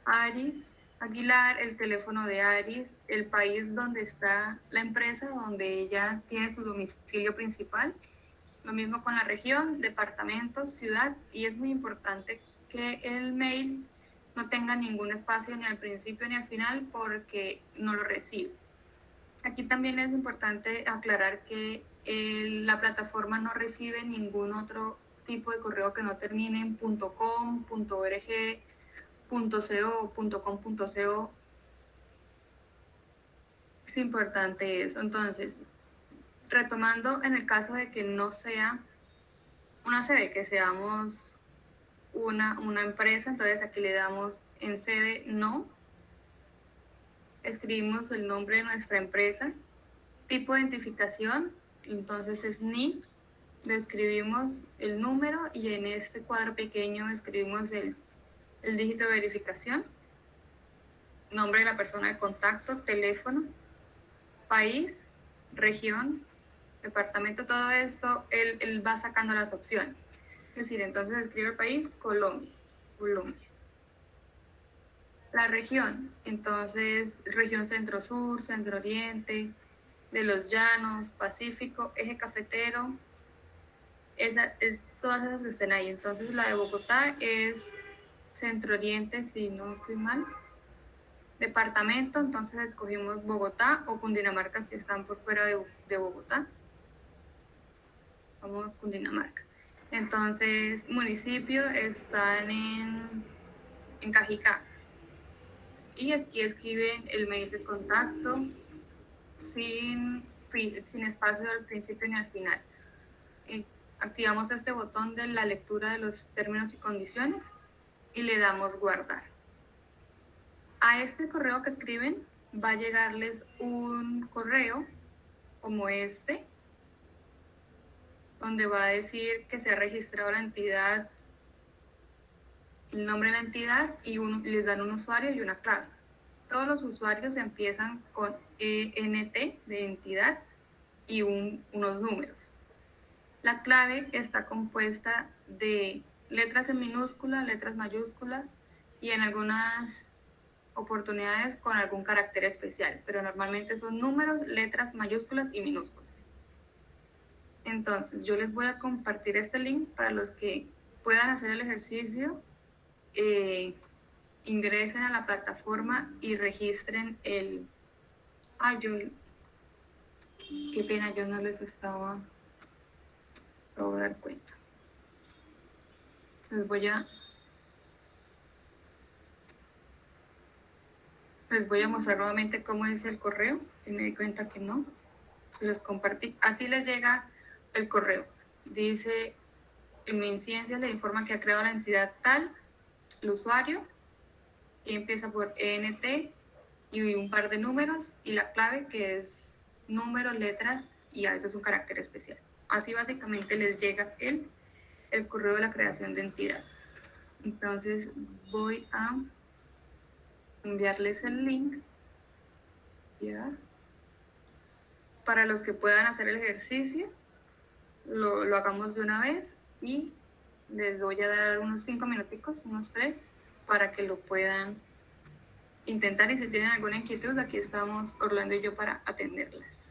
C: Aris Aguilar, el teléfono de Aris, el país donde está la empresa, donde ella tiene su domicilio principal, lo mismo con la región, departamento, ciudad, y es muy importante que el mail no tenga ningún espacio ni al principio ni al final porque no lo recibe. Aquí también es importante aclarar que la plataforma no recibe ningún otro tipo de correo que no termine en .com, .org, .co, .com.co. Es importante eso. Entonces, retomando en el caso de que no sea una sede, que seamos una empresa, entonces aquí le damos en sede no, escribimos el nombre de nuestra empresa, tipo de identificación, entonces es NIP, le escribimos el número y en este cuadro pequeño escribimos el dígito de verificación, nombre de la persona de contacto, teléfono, país, región, departamento, todo esto, él va sacando las opciones. Es decir, entonces escribe el país, Colombia, Colombia. La región, entonces región centro-sur, centro-oriente, de los llanos, Pacífico, eje cafetero, todas esas que estén ahí. Entonces la de Bogotá es centro-oriente, si no estoy mal. Departamento, entonces escogimos Bogotá o Cundinamarca si están por fuera de Bogotá. Vamos Cundinamarca. Entonces, municipio están en Cajicá. Y aquí escriben el mail de contacto sin espacio al principio ni al final. Activamos este botón de la lectura de los términos y condiciones y le damos guardar. A este correo que escriben va a llegarles un correo como este, donde va a decir que se ha registrado la entidad, el nombre de la entidad y les dan un usuario y una clave. Todos los usuarios empiezan con ENT de entidad y unos números. La clave está compuesta de letras en minúscula, letras mayúsculas y en algunas oportunidades con algún carácter especial, pero normalmente son números, letras mayúsculas y minúsculas. Entonces, yo les voy a compartir este link para los que puedan hacer el ejercicio. Ingresen a la plataforma y registren el... Ay, qué pena, yo no les estaba... Me voy a dar cuenta. Les voy a mostrar nuevamente cómo es el correo, y me di cuenta que no. Se los compartí. Así les llega el correo. Dice, en mi incidencia le informa que ha creado la entidad tal, el usuario, y empieza por ENT y un par de números, y la clave que es números, letras y a veces un carácter especial. Así básicamente les llega el correo de la creación de entidad. Entonces voy a enviarles el link. ¿Ya? Para los que puedan hacer el ejercicio, lo hagamos de una vez y les voy a dar unos 5 minuticos, unos 3, para que lo puedan intentar y si tienen alguna inquietud, aquí estamos Orlando y yo para atenderlas.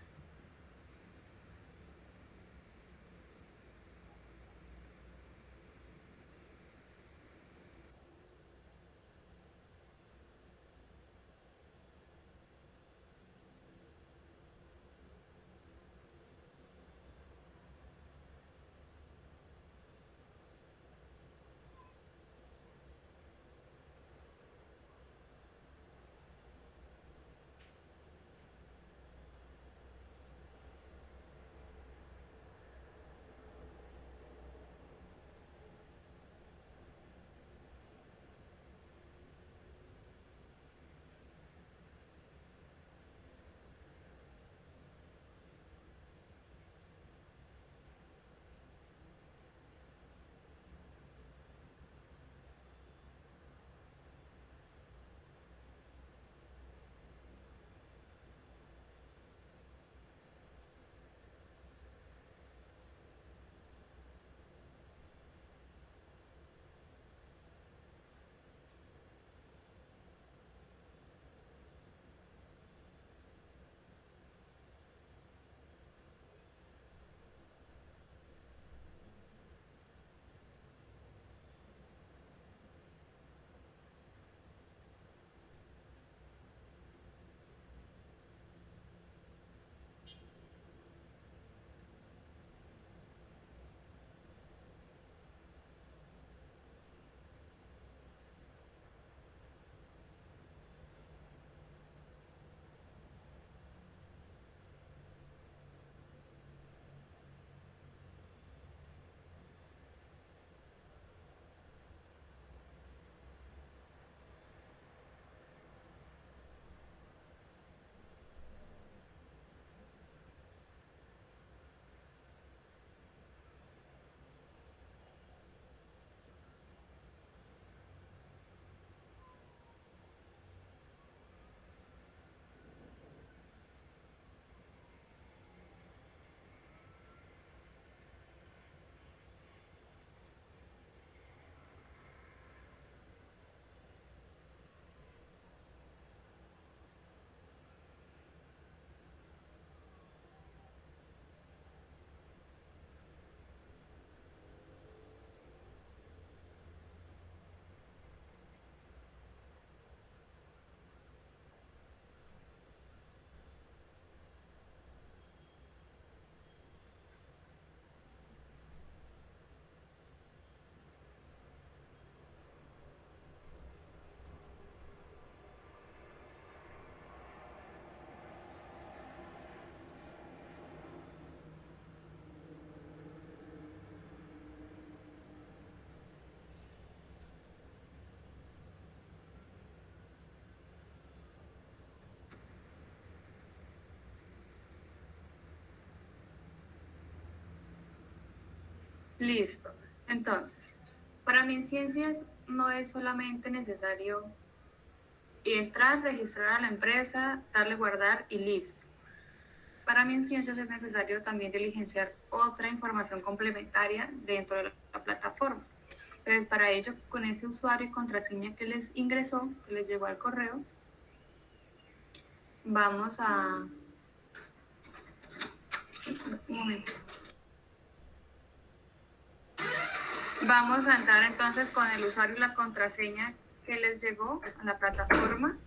C: Listo. Entonces, para MinCiencias no es solamente necesario entrar, registrar a la empresa, darle guardar y listo. Para MinCiencias es necesario también diligenciar otra información complementaria dentro de la plataforma. Entonces, para ello, con ese usuario y contraseña que les ingresó, que les llegó al correo, vamos a... Un momento. Vamos a entrar entonces con el usuario y la contraseña que les llegó a la plataforma.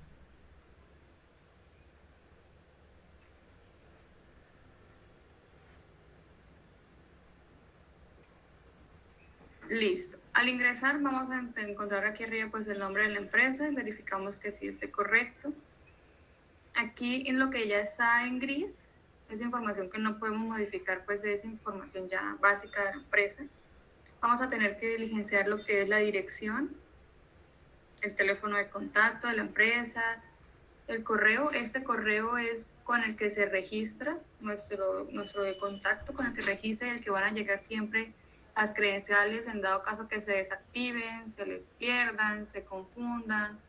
C: Listo. Al ingresar vamos a encontrar aquí arriba pues el nombre de la empresa y verificamos que sí esté correcto. Aquí en lo que ya está en gris, es información que no podemos modificar, pues es información ya básica de la empresa. Vamos a tener que diligenciar lo que es la dirección, el teléfono de contacto de la empresa, el correo. Este correo es con el que se registra nuestro de contacto, con el que registra y el que van a llegar siempre las credenciales en dado caso que se desactiven, se les pierdan, se confundan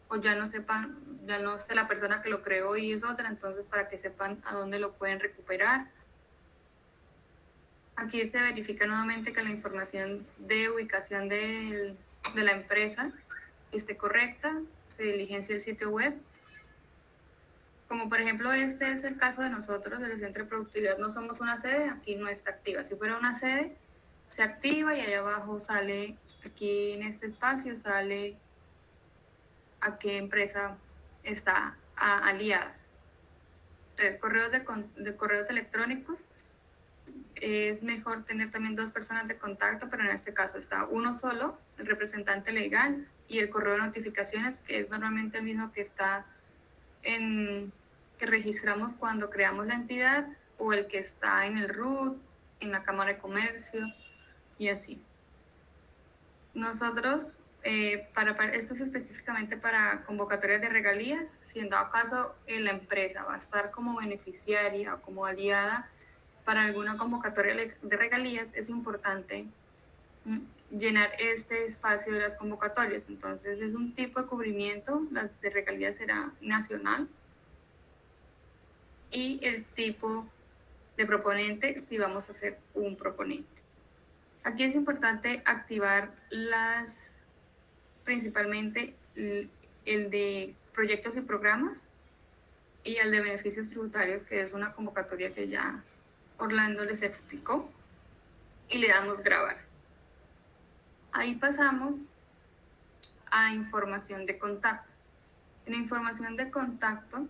C: o ya no sepan, ya no esté la persona que lo creó y es otra, entonces para que sepan a dónde lo pueden recuperar. Aquí se verifica nuevamente que la información de ubicación de la empresa esté correcta, se diligencia el sitio web. Como por ejemplo este es el caso de nosotros, del Centro de Productividad, no somos una sede, aquí no está activa. Si fuera una sede, se activa y allá abajo sale, aquí en este espacio sale a qué empresa está aliada. Entonces, de correos electrónicos, es mejor tener también 2 personas de contacto, pero en este caso está uno solo, el representante legal, y el correo de notificaciones, que es normalmente el mismo que está que registramos cuando creamos la entidad, o el que está en el RUT, en la Cámara de Comercio, y así. Nosotros, esto es específicamente para convocatorias de regalías. Si en dado caso la empresa va a estar como beneficiaria o como aliada para alguna convocatoria de regalías, es importante llenar este espacio de las convocatorias. Entonces es un tipo de cubrimiento, las de regalías será nacional, y el tipo de proponente si vamos a hacer un proponente. Aquí es importante activar principalmente el de proyectos y programas y el de beneficios tributarios, que es una convocatoria que ya Orlando les explicó, y le damos grabar. Ahí pasamos a información de contacto. En información de contacto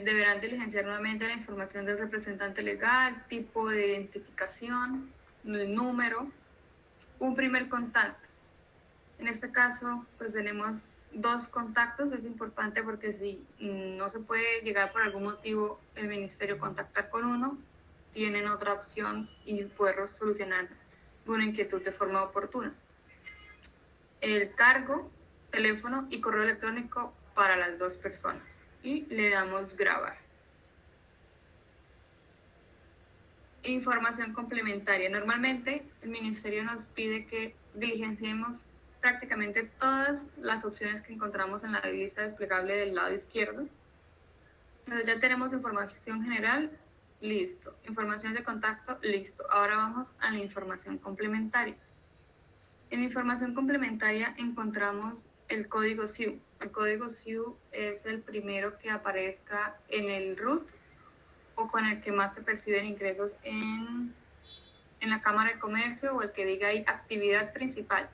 C: deberán diligenciar nuevamente la información del representante legal, tipo de identificación, el número, un primer contacto. En este caso, pues tenemos 2 contactos. Es importante porque si no se puede llegar por algún motivo el ministerio contactar con uno, tienen otra opción y poder solucionar una inquietud de forma oportuna. El cargo, teléfono y correo electrónico para las 2 personas. Y le damos grabar. Información complementaria. Normalmente el ministerio nos pide que diligenciemos prácticamente todas las opciones que encontramos en la lista desplegable del lado izquierdo. Entonces ya tenemos información general, listo. Información de contacto, listo. Ahora vamos a la información complementaria. En información complementaria encontramos el código SIU. El código SIU es el primero que aparezca en el RUT o con el que más se perciben ingresos en la Cámara de Comercio, o el que diga ahí actividad principal.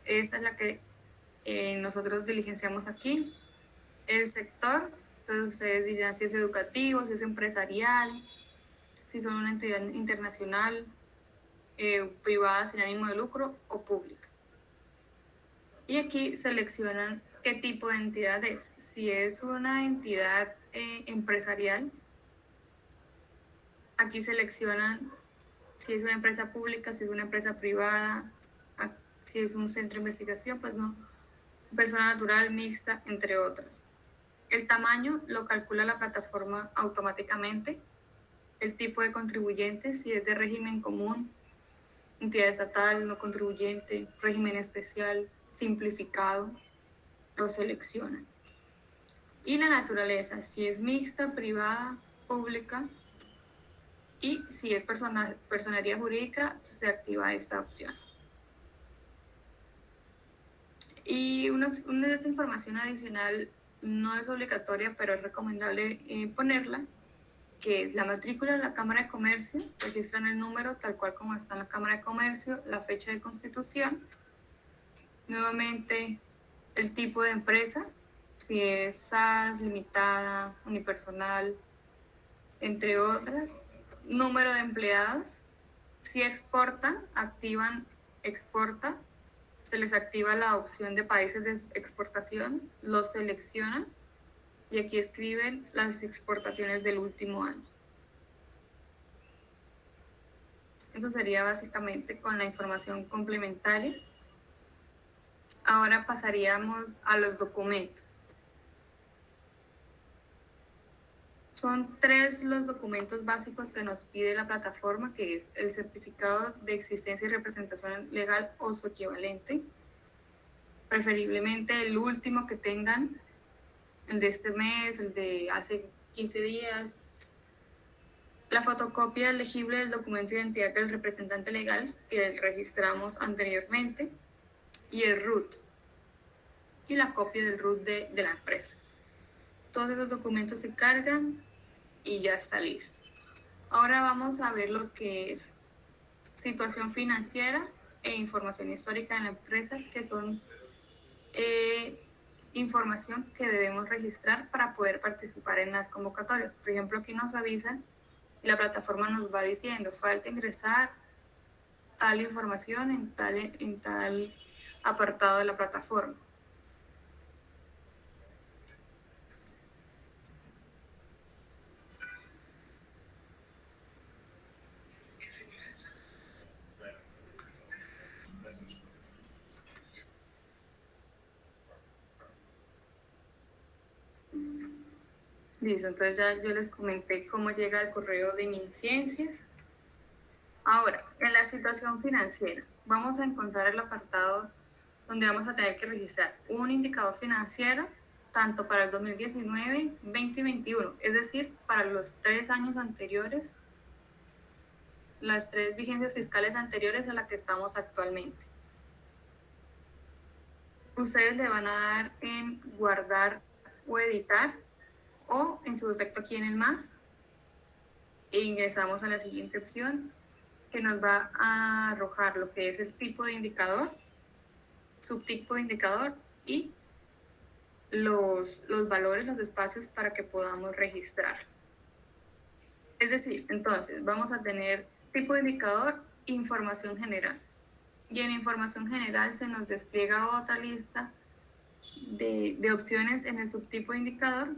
C: Esta es la que nosotros diligenciamos aquí. El sector, entonces ustedes dirán si es educativo, si es empresarial, si son una entidad internacional, privada sin ánimo de lucro o pública. Y aquí seleccionan qué tipo de entidad es. Si es una entidad empresarial, aquí seleccionan si es una empresa pública, si es una empresa privada, si es un centro de investigación, pues no, persona natural, mixta, entre otras. El tamaño lo calcula la plataforma automáticamente. el tipo de contribuyente, si es de régimen común, entidad estatal, no contribuyente, régimen especial, simplificado, lo seleccionan. Y la naturaleza, si es mixta, privada, pública, y si es personería jurídica, se activa esta opción. Y una de esta información adicional no es obligatoria, pero es recomendable ponerla, que es la matrícula de la Cámara de Comercio, registran el número tal cual como está en la Cámara de Comercio, la fecha de constitución, nuevamente el tipo de empresa, si es SAS, limitada, unipersonal, entre otras, número de empleados, si exportan, activan exporta, se les activa la opción de países de exportación, los seleccionan y aquí escriben las exportaciones del último año. Eso sería básicamente con la información complementaria. Ahora pasaríamos a los documentos. Son 3 los documentos básicos que nos pide la plataforma, que es el certificado de existencia y representación legal o su equivalente, preferiblemente el último que tengan, el de este mes, el de hace 15 días, la fotocopia legible del documento de identidad del representante legal que registramos anteriormente y el RUT y la copia del RUT de la empresa. Todos esos documentos se cargan y ya está listo. Ahora vamos a ver lo que es situación financiera e información histórica de la empresa, que son información que debemos registrar para poder participar en las convocatorias. Por ejemplo, aquí nos avisan y la plataforma nos va diciendo, falta ingresar tal información en tal apartado de la plataforma. Listo, entonces ya yo les comenté cómo llega el correo de MinCiencias. Ahora, en la situación financiera, vamos a encontrar el apartado donde vamos a tener que registrar un indicador financiero tanto para el 2019, 20 y 21, es decir, para los 3 años anteriores, las 3 vigencias fiscales anteriores a la que estamos actualmente. Ustedes le van a dar en guardar o editar, o en su defecto aquí en el más, e ingresamos a la siguiente opción, que nos va a arrojar lo que es el tipo de indicador, subtipo de indicador y los valores, los espacios para que podamos registrar. Es decir, entonces vamos a tener tipo de indicador, información general. Y en información general se nos despliega otra lista de opciones en el subtipo de indicador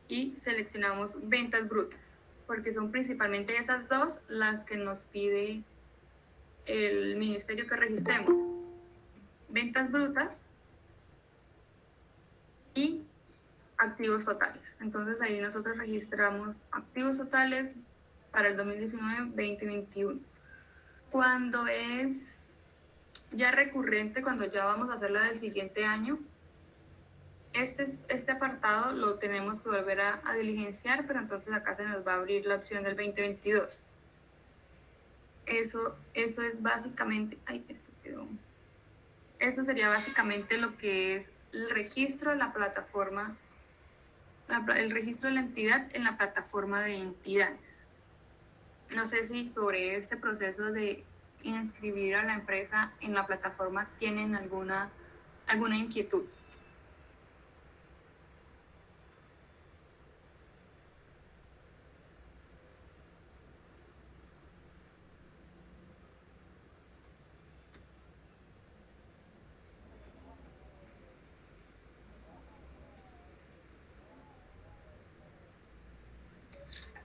C: y seleccionamos ventas brutas, porque son principalmente esas dos las que nos pide el ministerio que registremos. Ventas brutas y activos totales. Entonces ahí nosotros registramos activos totales para el 2019, 2021. Cuando es ya recurrente, cuando ya vamos a hacer la del siguiente año, este apartado lo tenemos que volver a diligenciar, pero entonces acá se nos va a abrir la opción del 2022. Eso es básicamente, eso sería básicamente lo que es el registro de la plataforma, el registro de la entidad en la plataforma de entidades. No sé si sobre este proceso de inscribir a la empresa en la plataforma tienen alguna inquietud.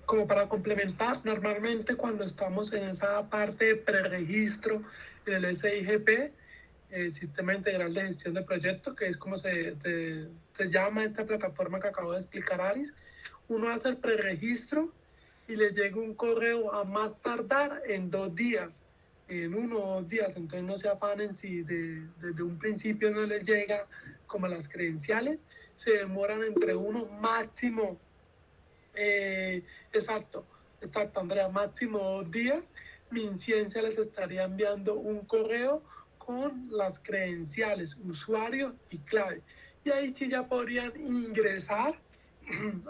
A: Como para complementar, normalmente cuando estamos en esa parte de preregistro en el SIGP, el Sistema Integral de Gestión de Proyectos, que es como se llama esta plataforma que acabo de explicar, Aris, uno hace el preregistro y les llega un correo a más tardar en 2 días, en 1 o 2 días. Entonces no se afanen si desde un principio no les llega como las credenciales, se demoran entre uno máximo, exacto, exacto, Andrea, máximo 2 días. MinCiencia les estaría enviando un correo con las credenciales, usuario y clave. Y ahí sí ya podrían ingresar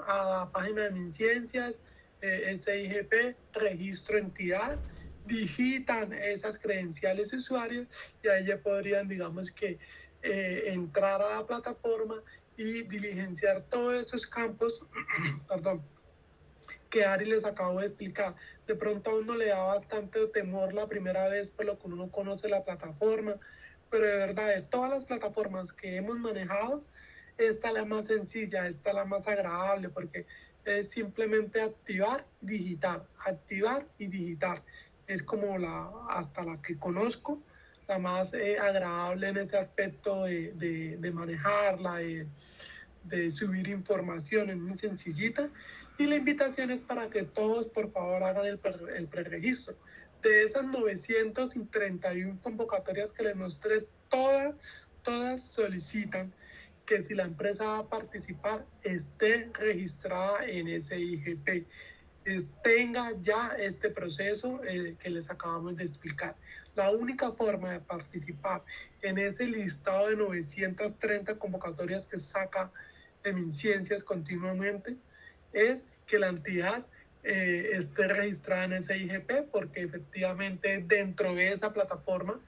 A: a la página de MinCiencias, SIGP, registro entidad, digitan esas credenciales de usuarios y ahí ya podrían, digamos que, entrar a la plataforma y diligenciar todos estos campos, perdón, que Ari les acabo de explicar. De pronto a uno le da bastante temor la primera vez, por lo que uno conoce la plataforma, pero de verdad, de todas las plataformas que hemos manejado, esta es la más sencilla, esta es la más agradable, porque es simplemente activar y digitar. Es como hasta la que conozco, la más agradable en ese aspecto de manejarla, de subir información, es muy sencillita. Y la invitación es para que todos por favor hagan el preregistro. De esas 931 convocatorias que les mostré, todas solicitan que si la empresa va a participar esté registrada en ese IGP, tenga ya este proceso que les acabamos de explicar. La única forma de participar en ese listado de 930 convocatorias que saca de MinCiencias continuamente es que la entidad esté registrada en ese IGP, porque efectivamente dentro de esa plataforma,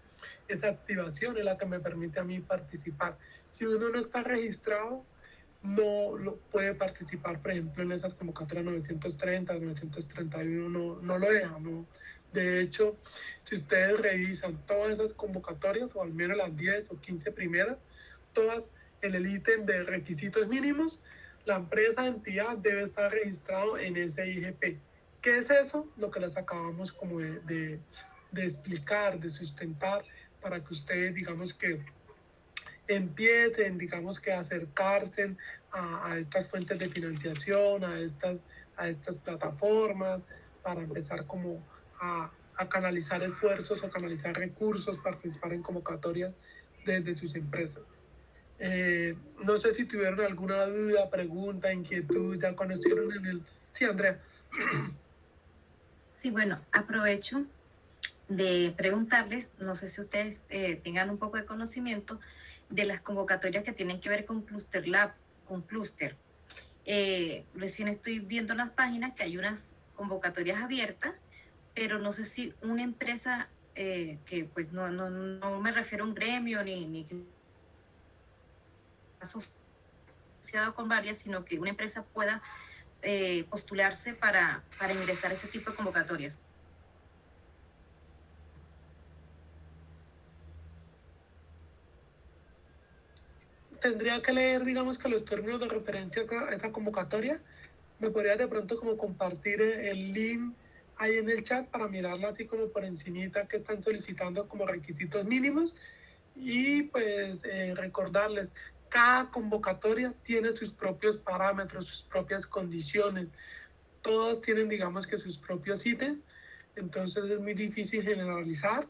A: esa activación es la que me permite a mí participar. Si uno no está registrado, no lo puede participar, por ejemplo, en esas convocatorias 930, 931, no lo deja, no. De hecho, si ustedes revisan todas esas convocatorias, o al menos las 10 o 15 primeras, todas en el ítem de requisitos mínimos, la empresa entidad debe estar registrado en ese IGP. ¿Qué es eso? Lo que les acabamos como de explicar, de sustentar, para que ustedes, digamos que empiecen, digamos que a acercarse a estas fuentes de financiación, a estas plataformas, para empezar como a canalizar esfuerzos o canalizar recursos, participar en convocatorias desde sus empresas. No sé si tuvieron alguna duda, pregunta, inquietud, ya conocieron en el... Sí, Andrea.
D: Sí, bueno, aprovecho de preguntarles, no sé si ustedes tengan un poco de conocimiento de las convocatorias que tienen que ver con Cluster Lab, con Cluster. Recién estoy viendo en las páginas que hay unas convocatorias abiertas, pero no sé si una empresa que pues no me refiero a un gremio ni que asociado con varias, sino que una empresa pueda postularse para ingresar a este tipo de convocatorias.
A: Tendría que leer, digamos que los términos de referencia a esa convocatoria. ¿Me podrías de pronto como compartir el link ahí en el chat para mirarlo así como por encimita que están solicitando como requisitos mínimos? Y pues recordarles, cada convocatoria tiene sus propios parámetros, sus propias condiciones. Todos tienen, digamos que sus propios ítems, entonces es muy difícil generalizar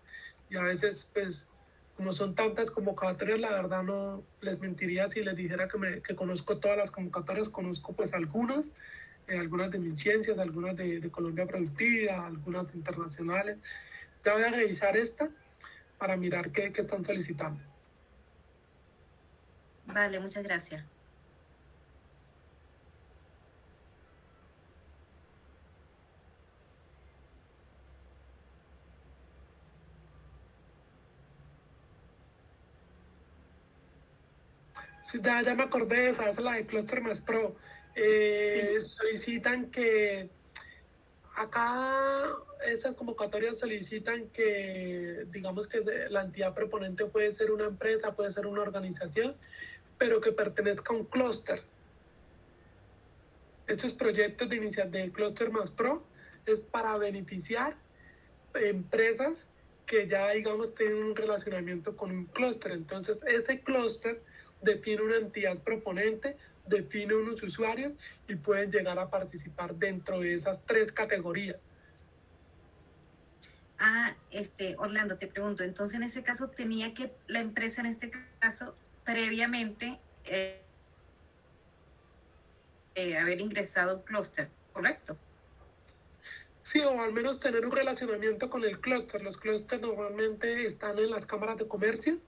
A: y a veces pues como son tantas convocatorias, la verdad no les mentiría si les dijera que conozco todas las convocatorias, conozco pues algunas de MinCiencias, algunas de Colombia Productiva, algunas internacionales. Ya voy a revisar esta para mirar qué están solicitando.
D: Vale, muchas gracias.
A: Sí, ya me acordé de esa es la de Cluster Más Pro.
C: Sí.
A: Solicitan que acá esas convocatorias solicitan que, digamos que la entidad proponente puede ser una empresa, puede ser una organización, pero que pertenezca a un clúster. Estos proyectos de Cluster Más Pro es para beneficiar empresas que ya, digamos, tienen un relacionamiento con un clúster. Entonces, ese clúster define una entidad proponente define unos usuarios y pueden llegar a participar dentro de esas 3 categorías.
D: Orlando, te pregunto, entonces en ese caso tenía que la empresa, en este caso, previamente haber ingresado a un clúster, ¿correcto?
A: Sí, o al menos tener un relacionamiento con el clúster. Los clústeres normalmente están en las cámaras de comercio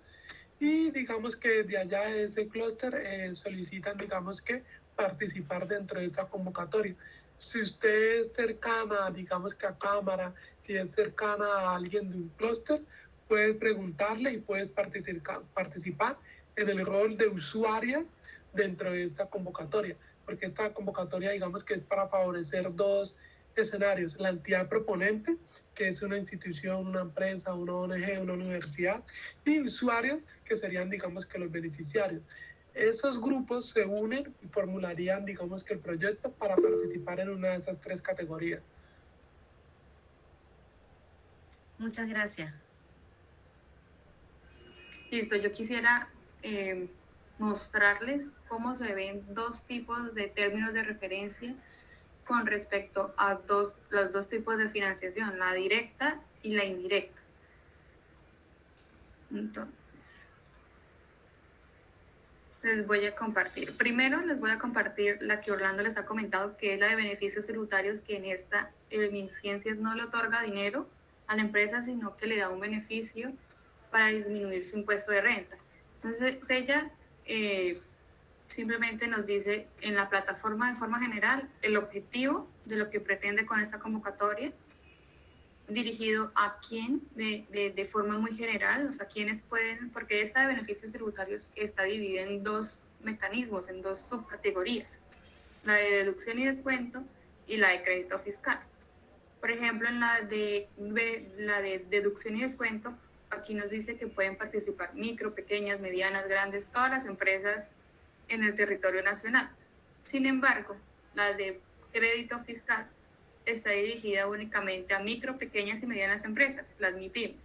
A: y digamos que de allá de ese clúster solicitan, digamos que participar dentro de esta convocatoria. Si usted es cercana, digamos que a cámara, si es cercana a alguien de un clúster, puedes preguntarle y puedes participar en el rol de usuaria dentro de esta convocatoria, porque esta convocatoria, digamos que es para favorecer 2 escenarios: la entidad proponente, que es una institución, una empresa, una ONG, una universidad, y usuarios, que serían, digamos que los beneficiarios. Esos grupos se unen y formularían, digamos que el proyecto para participar en una de esas 3 categorías.
D: Muchas gracias.
C: Listo, yo quisiera mostrarles cómo se ven 2 tipos de términos de referencia con respecto a los 2 tipos de financiación, la directa y la indirecta. Entonces, les voy a compartir. Primero les voy a compartir la que Orlando les ha comentado, que es la de beneficios tributarios, que en esta Minciencias no le otorga dinero a la empresa, sino que le da un beneficio para disminuir su impuesto de renta. Entonces, ella simplemente nos dice en la plataforma de forma general el objetivo de lo que pretende con esta convocatoria, dirigido a quién de forma muy general, o sea, quiénes pueden, porque esta de beneficios tributarios está dividida en 2 mecanismos, en 2 subcategorías, la de deducción y descuento y la de crédito fiscal. Por ejemplo, en la de deducción y descuento, aquí nos dice que pueden participar micro, pequeñas, medianas, grandes, todas las empresas en el territorio nacional. Sin embargo, la de crédito fiscal está dirigida únicamente a micro, pequeñas y medianas empresas, las MIPYMES.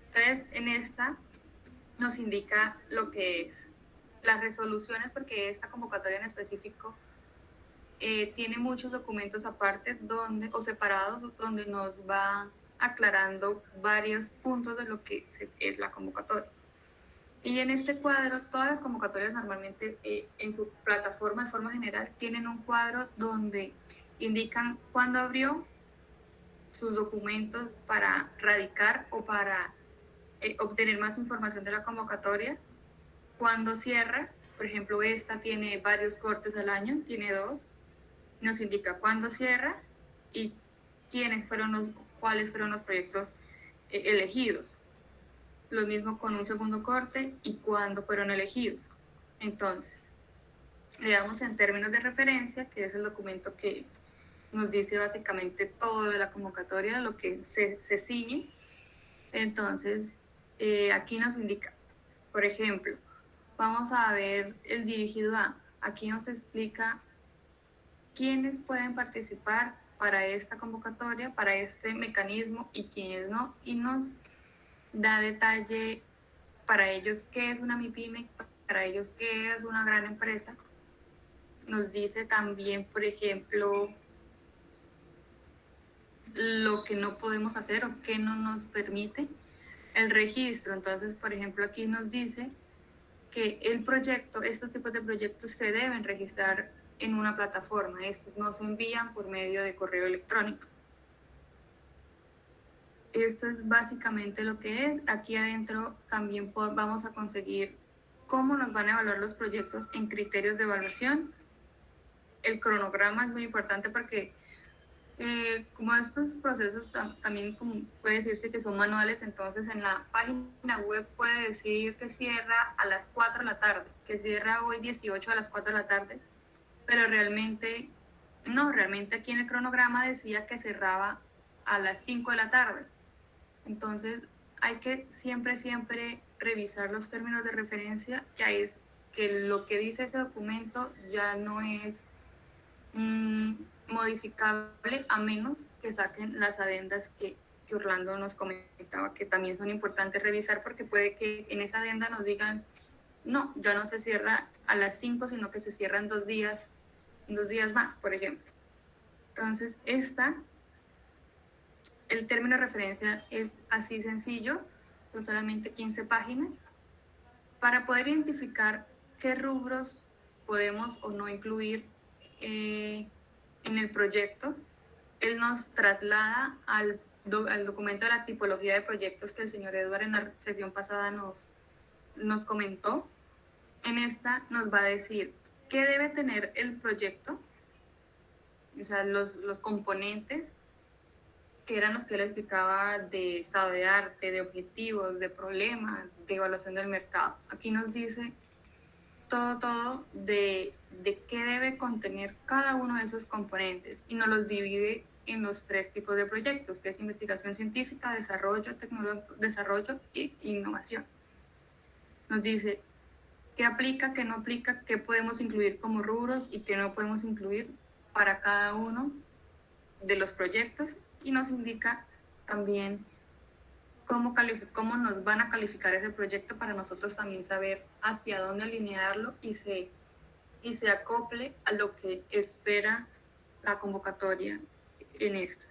C: Entonces, en esta nos indica lo que es las resoluciones, porque esta convocatoria en específico tiene muchos documentos aparte o separados, donde nos va aclarando varios puntos de lo que es la convocatoria. Y en este cuadro, todas las convocatorias normalmente en su plataforma de forma general tienen un cuadro donde indican cuándo abrió sus documentos para radicar o para obtener más información de la convocatoria, cuándo cierra. Por ejemplo, esta tiene varios cortes al año, tiene 2. Nos indica cuándo cierra y cuáles fueron los proyectos elegidos. Lo mismo con un segundo corte y cuándo fueron elegidos. Entonces, le damos en términos de referencia, que es el documento que nos dice básicamente todo de la convocatoria, lo que se ciñe. Entonces, aquí nos indica, por ejemplo, vamos a ver el dirigido a, aquí nos explica quiénes pueden participar para esta convocatoria, para este mecanismo y quiénes no, y nos da detalle para ellos qué es una MIPYME, para ellos qué es una gran empresa. Nos dice también, por ejemplo, lo que no podemos hacer o qué no nos permite el registro. Entonces, por ejemplo, aquí nos dice que estos tipos de proyectos se deben registrar en una plataforma. Estos no se envían por medio de correo electrónico. Esto es básicamente lo que es. Aquí adentro también vamos a conseguir cómo nos van a evaluar los proyectos en criterios de evaluación. El cronograma es muy importante porque como estos procesos también como puede decirse que son manuales, entonces en la página web puede decir que cierra a las 4 de la tarde, que cierra hoy 18 a las 4 de la tarde, pero realmente aquí en el cronograma decía que cerraba a las 5 de la tarde. Entonces hay que siempre revisar los términos de referencia, que es que lo que dice este documento ya no es modificable, a menos que saquen las adendas que Orlando nos comentaba, que también son importantes revisar, porque puede que en esa adenda nos digan no, ya no se cierra a las 5, sino que se cierra en 2 días más, por ejemplo. Entonces, el término de referencia es así sencillo, son solamente 15 páginas, para poder identificar qué rubros podemos o no incluir en el proyecto. Él nos traslada al documento de la tipología de proyectos que el señor Edward en la sesión pasada nos comentó. En esta nos va a decir qué debe tener el proyecto, o sea, los componentes que eran los que él explicaba, de estado de arte, de objetivos, de problemas, de evaluación del mercado. Aquí nos dice todo de qué debe contener cada uno de esos componentes y nos los divide en los 3 tipos de proyectos, que es investigación científica, desarrollo tecnológico, desarrollo e innovación. Nos dice qué aplica, qué no aplica, qué podemos incluir como rubros y qué no podemos incluir para cada uno de los proyectos, y nos indica también cómo nos van a calificar ese proyecto para nosotros también saber hacia dónde alinearlo y se acople a lo que espera la convocatoria en esto.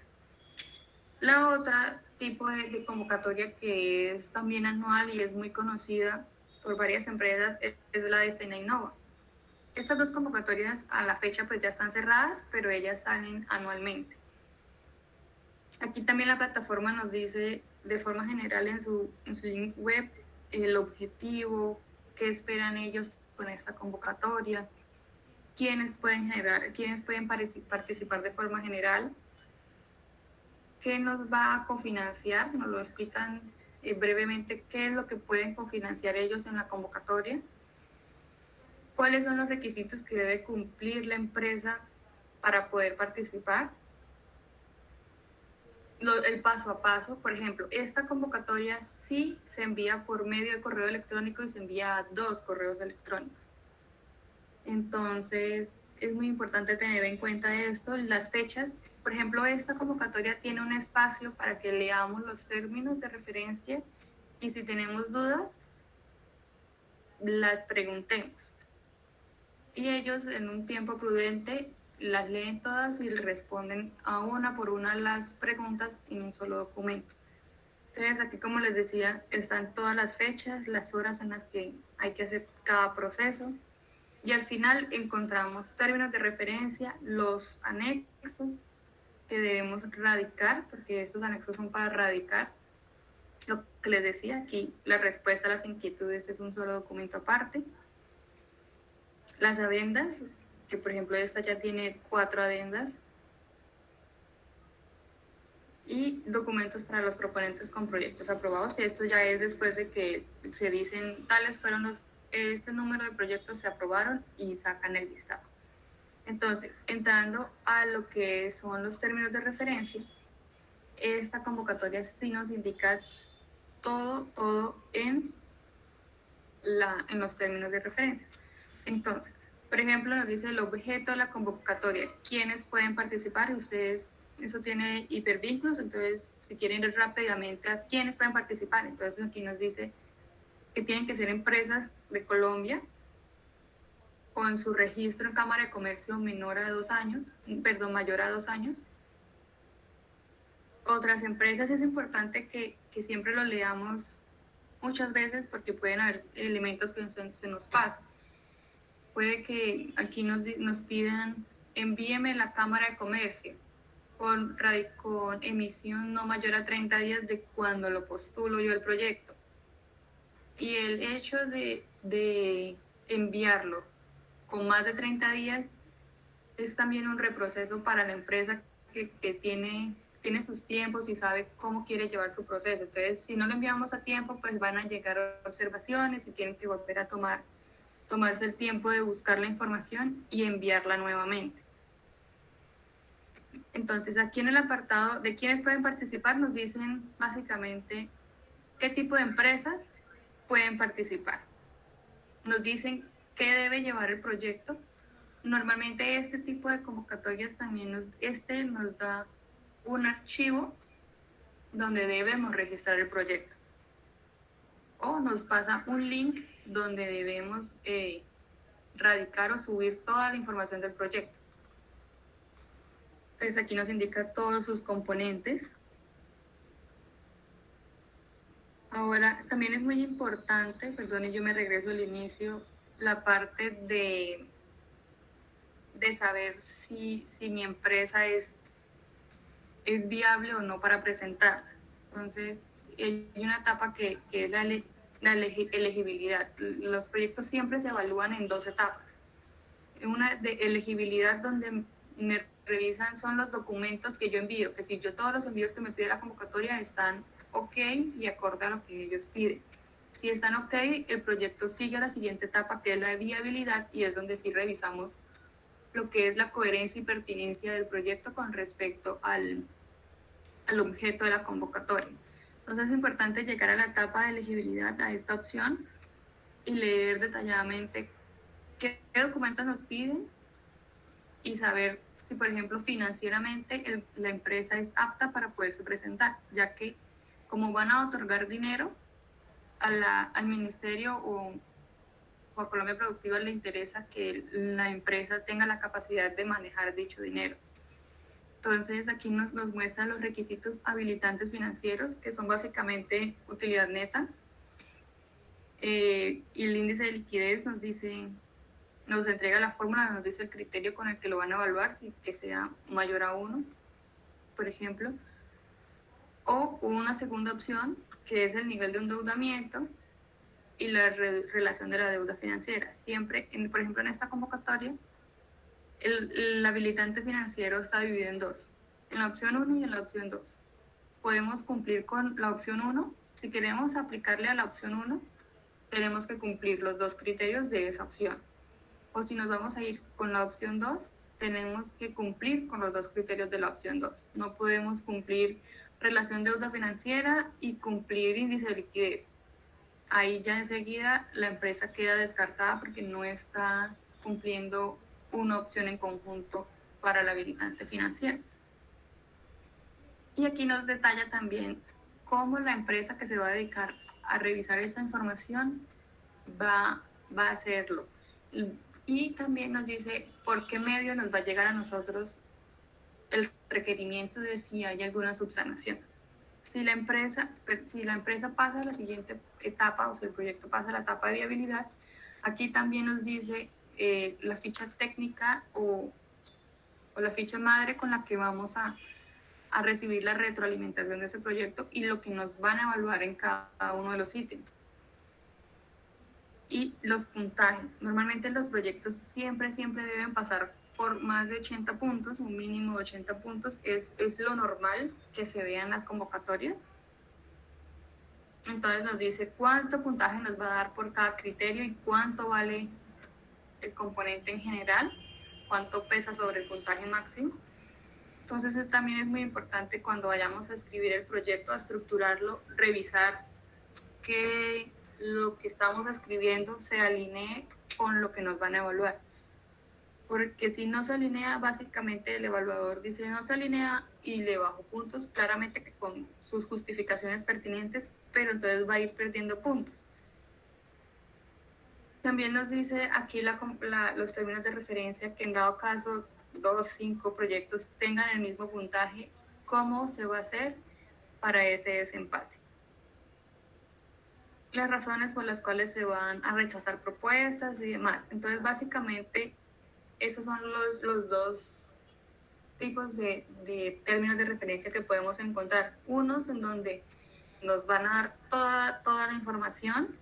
C: La otra tipo de convocatoria que es también anual y es muy conocida por varias empresas es la de Sena Innova. Estas 2 convocatorias a la fecha pues ya están cerradas, pero ellas salen anualmente. Aquí también la plataforma nos dice de forma general en su link web el objetivo, qué esperan ellos con esta convocatoria, quiénes pueden participar de forma general, qué nos va a cofinanciar, nos lo explican brevemente qué es lo que pueden cofinanciar ellos en la convocatoria, cuáles son los requisitos que debe cumplir la empresa para poder participar, el paso a paso. Por ejemplo, esta convocatoria sí se envía por medio de correo electrónico y se envía a 2 correos electrónicos. Entonces, es muy importante tener en cuenta esto, las fechas. Por ejemplo, esta convocatoria tiene un espacio para que leamos los términos de referencia y si tenemos dudas, las preguntemos. Y ellos en un tiempo prudente las leen todas y responden a una por una las preguntas en un solo documento. Entonces aquí, como les decía, están todas las fechas, las horas en las que hay que hacer cada proceso y al final encontramos términos de referencia, los anexos que debemos radicar, porque estos anexos son para radicar. Lo que les decía, aquí la respuesta a las inquietudes es un solo documento aparte. Las adendas, que por ejemplo esta ya tiene 4 adendas, y documentos para los proponentes con proyectos aprobados, y esto ya es después de que se dicen tales fueron este número de proyectos se aprobaron y sacan el listado. Entonces, entrando a lo que son los términos de referencia, esta convocatoria sí nos indica todo en los términos de referencia. Entonces, por ejemplo, nos dice el objeto de la convocatoria, quiénes pueden participar, y ustedes, eso tiene hipervínculos, entonces si quieren ir rápidamente a quiénes pueden participar, entonces aquí nos dice que tienen que ser empresas de Colombia con su registro en Cámara de Comercio mayor a 2 años. Otras empresas, es importante que siempre lo leamos muchas veces porque pueden haber elementos que se nos pasan. Puede que aquí nos pidan, envíeme la Cámara de Comercio con emisión no mayor a 30 días de cuando lo postulo yo el proyecto. Y el hecho de enviarlo con más de 30 días es también un reproceso para la empresa que tiene sus tiempos y sabe cómo quiere llevar su proceso. Entonces, si no lo enviamos a tiempo, pues van a llegar observaciones y tienen que volver a tomarse el tiempo de buscar la información y enviarla nuevamente. Entonces, aquí en el apartado de quiénes pueden participar, nos dicen básicamente qué tipo de empresas pueden participar. Nos dicen qué debe llevar el proyecto. Normalmente este tipo de convocatorias también nos da un archivo donde debemos registrar el proyecto. O nos pasa un link donde debemos radicar o subir toda la información del proyecto. Entonces aquí nos indica todos sus componentes. Ahora, también es muy importante, perdón, yo me regreso al inicio, la parte de saber si mi empresa es viable o no para presentarla. Entonces, hay una etapa que es la elegibilidad. Los proyectos siempre se evalúan en dos etapas. Una de elegibilidad donde me revisan son los documentos que yo envío, que si yo todos los envíos que me pide la convocatoria están ok y acorde a lo que ellos piden. Si están ok, el proyecto sigue a la siguiente etapa, que es la de viabilidad, y es donde sí revisamos lo que es la coherencia y pertinencia del proyecto con respecto al objeto de la convocatoria. Entonces es importante llegar a la etapa de elegibilidad a esta opción y leer detalladamente qué documentos nos piden y saber si, por ejemplo, financieramente la empresa es apta para poderse presentar, ya que como van a otorgar dinero al ministerio o a Colombia Productiva, le interesa que la empresa tenga la capacidad de manejar dicho dinero. Entonces aquí nos muestran los requisitos habilitantes financieros, que son básicamente utilidad neta, y el índice de liquidez nos entrega la fórmula, nos dice el criterio con el que lo van a evaluar, si que sea mayor a 1, por ejemplo. O una segunda opción, que es el nivel de endeudamiento y la relación de la deuda financiera. Siempre, por ejemplo, en esta convocatoria, el habilitante financiero está dividido en dos, en la opción 1 y en la opción 2. Podemos cumplir con la opción 1. Si queremos aplicarle a la opción 1, tenemos que cumplir los dos criterios de esa opción. O si nos vamos a ir con la opción 2, tenemos que cumplir con los dos criterios de la opción 2. No podemos cumplir relación deuda financiera y cumplir índice de liquidez. Ahí ya enseguida la empresa queda descartada porque no está cumpliendo una opción en conjunto para el habilitante financiero. Y aquí nos detalla también cómo la empresa que se va a dedicar a revisar esta información va a hacerlo. Y también nos dice por qué medio nos va a llegar a nosotros el requerimiento de si hay alguna subsanación. Si la empresa pasa a la siguiente etapa, o si el proyecto pasa a la etapa de viabilidad, aquí también nos dice la ficha técnica o la ficha madre con la que vamos a recibir la retroalimentación de ese proyecto y lo que nos van a evaluar en cada uno de los ítems. Y los puntajes. Normalmente los proyectos siempre deben pasar por más de 80 puntos, un mínimo de 80 puntos es lo normal que se vea en las convocatorias. Entonces nos dice cuánto puntaje nos va a dar por cada criterio y cuánto vale el componente en general, cuánto pesa sobre el puntaje máximo. Entonces eso también es muy importante cuando vayamos a escribir el proyecto, a estructurarlo, revisar que lo que estamos escribiendo se alinee con lo que nos van a evaluar. Porque si no se alinea, básicamente el evaluador dice no se alinea y le bajo puntos, claramente que con sus justificaciones pertinentes, pero entonces va a ir perdiendo puntos. También nos dice aquí los términos de referencia que en dado caso 2, 5 proyectos tengan el mismo puntaje, cómo se va a hacer para ese desempate. Las razones por las cuales se van a rechazar propuestas y demás. Entonces, básicamente, esos son los dos tipos de términos de referencia que podemos encontrar. Unos en donde nos van a dar toda la información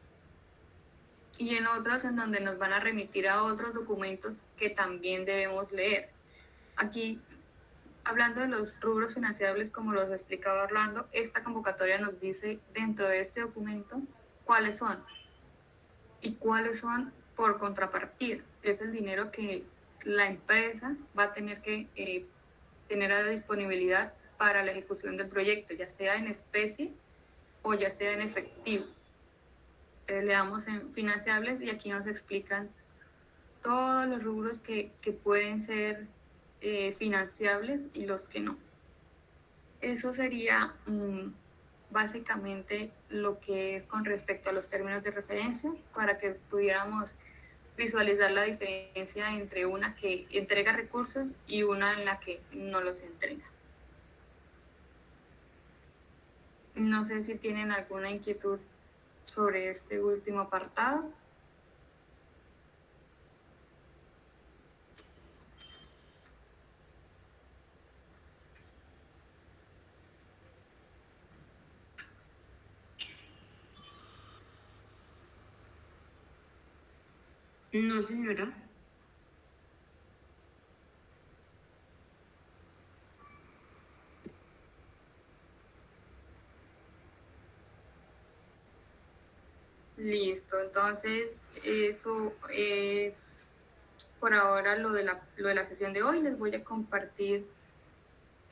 C: y en otros en donde nos van a remitir a otros documentos que también debemos leer. Aquí, hablando de los rubros financiables, como los explicaba Orlando, esta convocatoria nos dice dentro de este documento cuáles son y cuáles son por contrapartida, que es el dinero que la empresa va a tener que tener a la disponibilidad para la ejecución del proyecto, ya sea en especie o ya sea en efectivo. Le damos en financiables y aquí nos explican todos los rubros que pueden ser financiables y los que no. Eso sería básicamente lo que es con respecto a los términos de referencia para que pudiéramos visualizar la diferencia entre una que entrega recursos y una en la que no los entrega. No sé si tienen alguna inquietud sobre este último apartado.
E: No, señora.
C: Listo, entonces eso es por ahora lo de la sesión de hoy. Les voy a compartir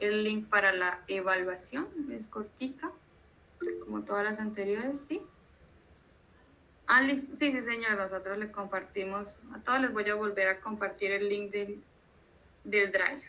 C: el link para la evaluación, es cortica, como todas las anteriores, ¿sí? Sí, sí, señor, nosotros le compartimos, a todos les voy a volver a compartir el link del Drive.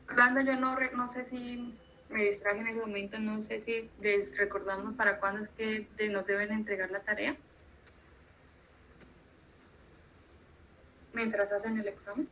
C: Hablando, yo no sé si me distraje en ese momento, no sé si les recordamos para cuándo es que nos deben entregar la tarea mientras hacen el examen.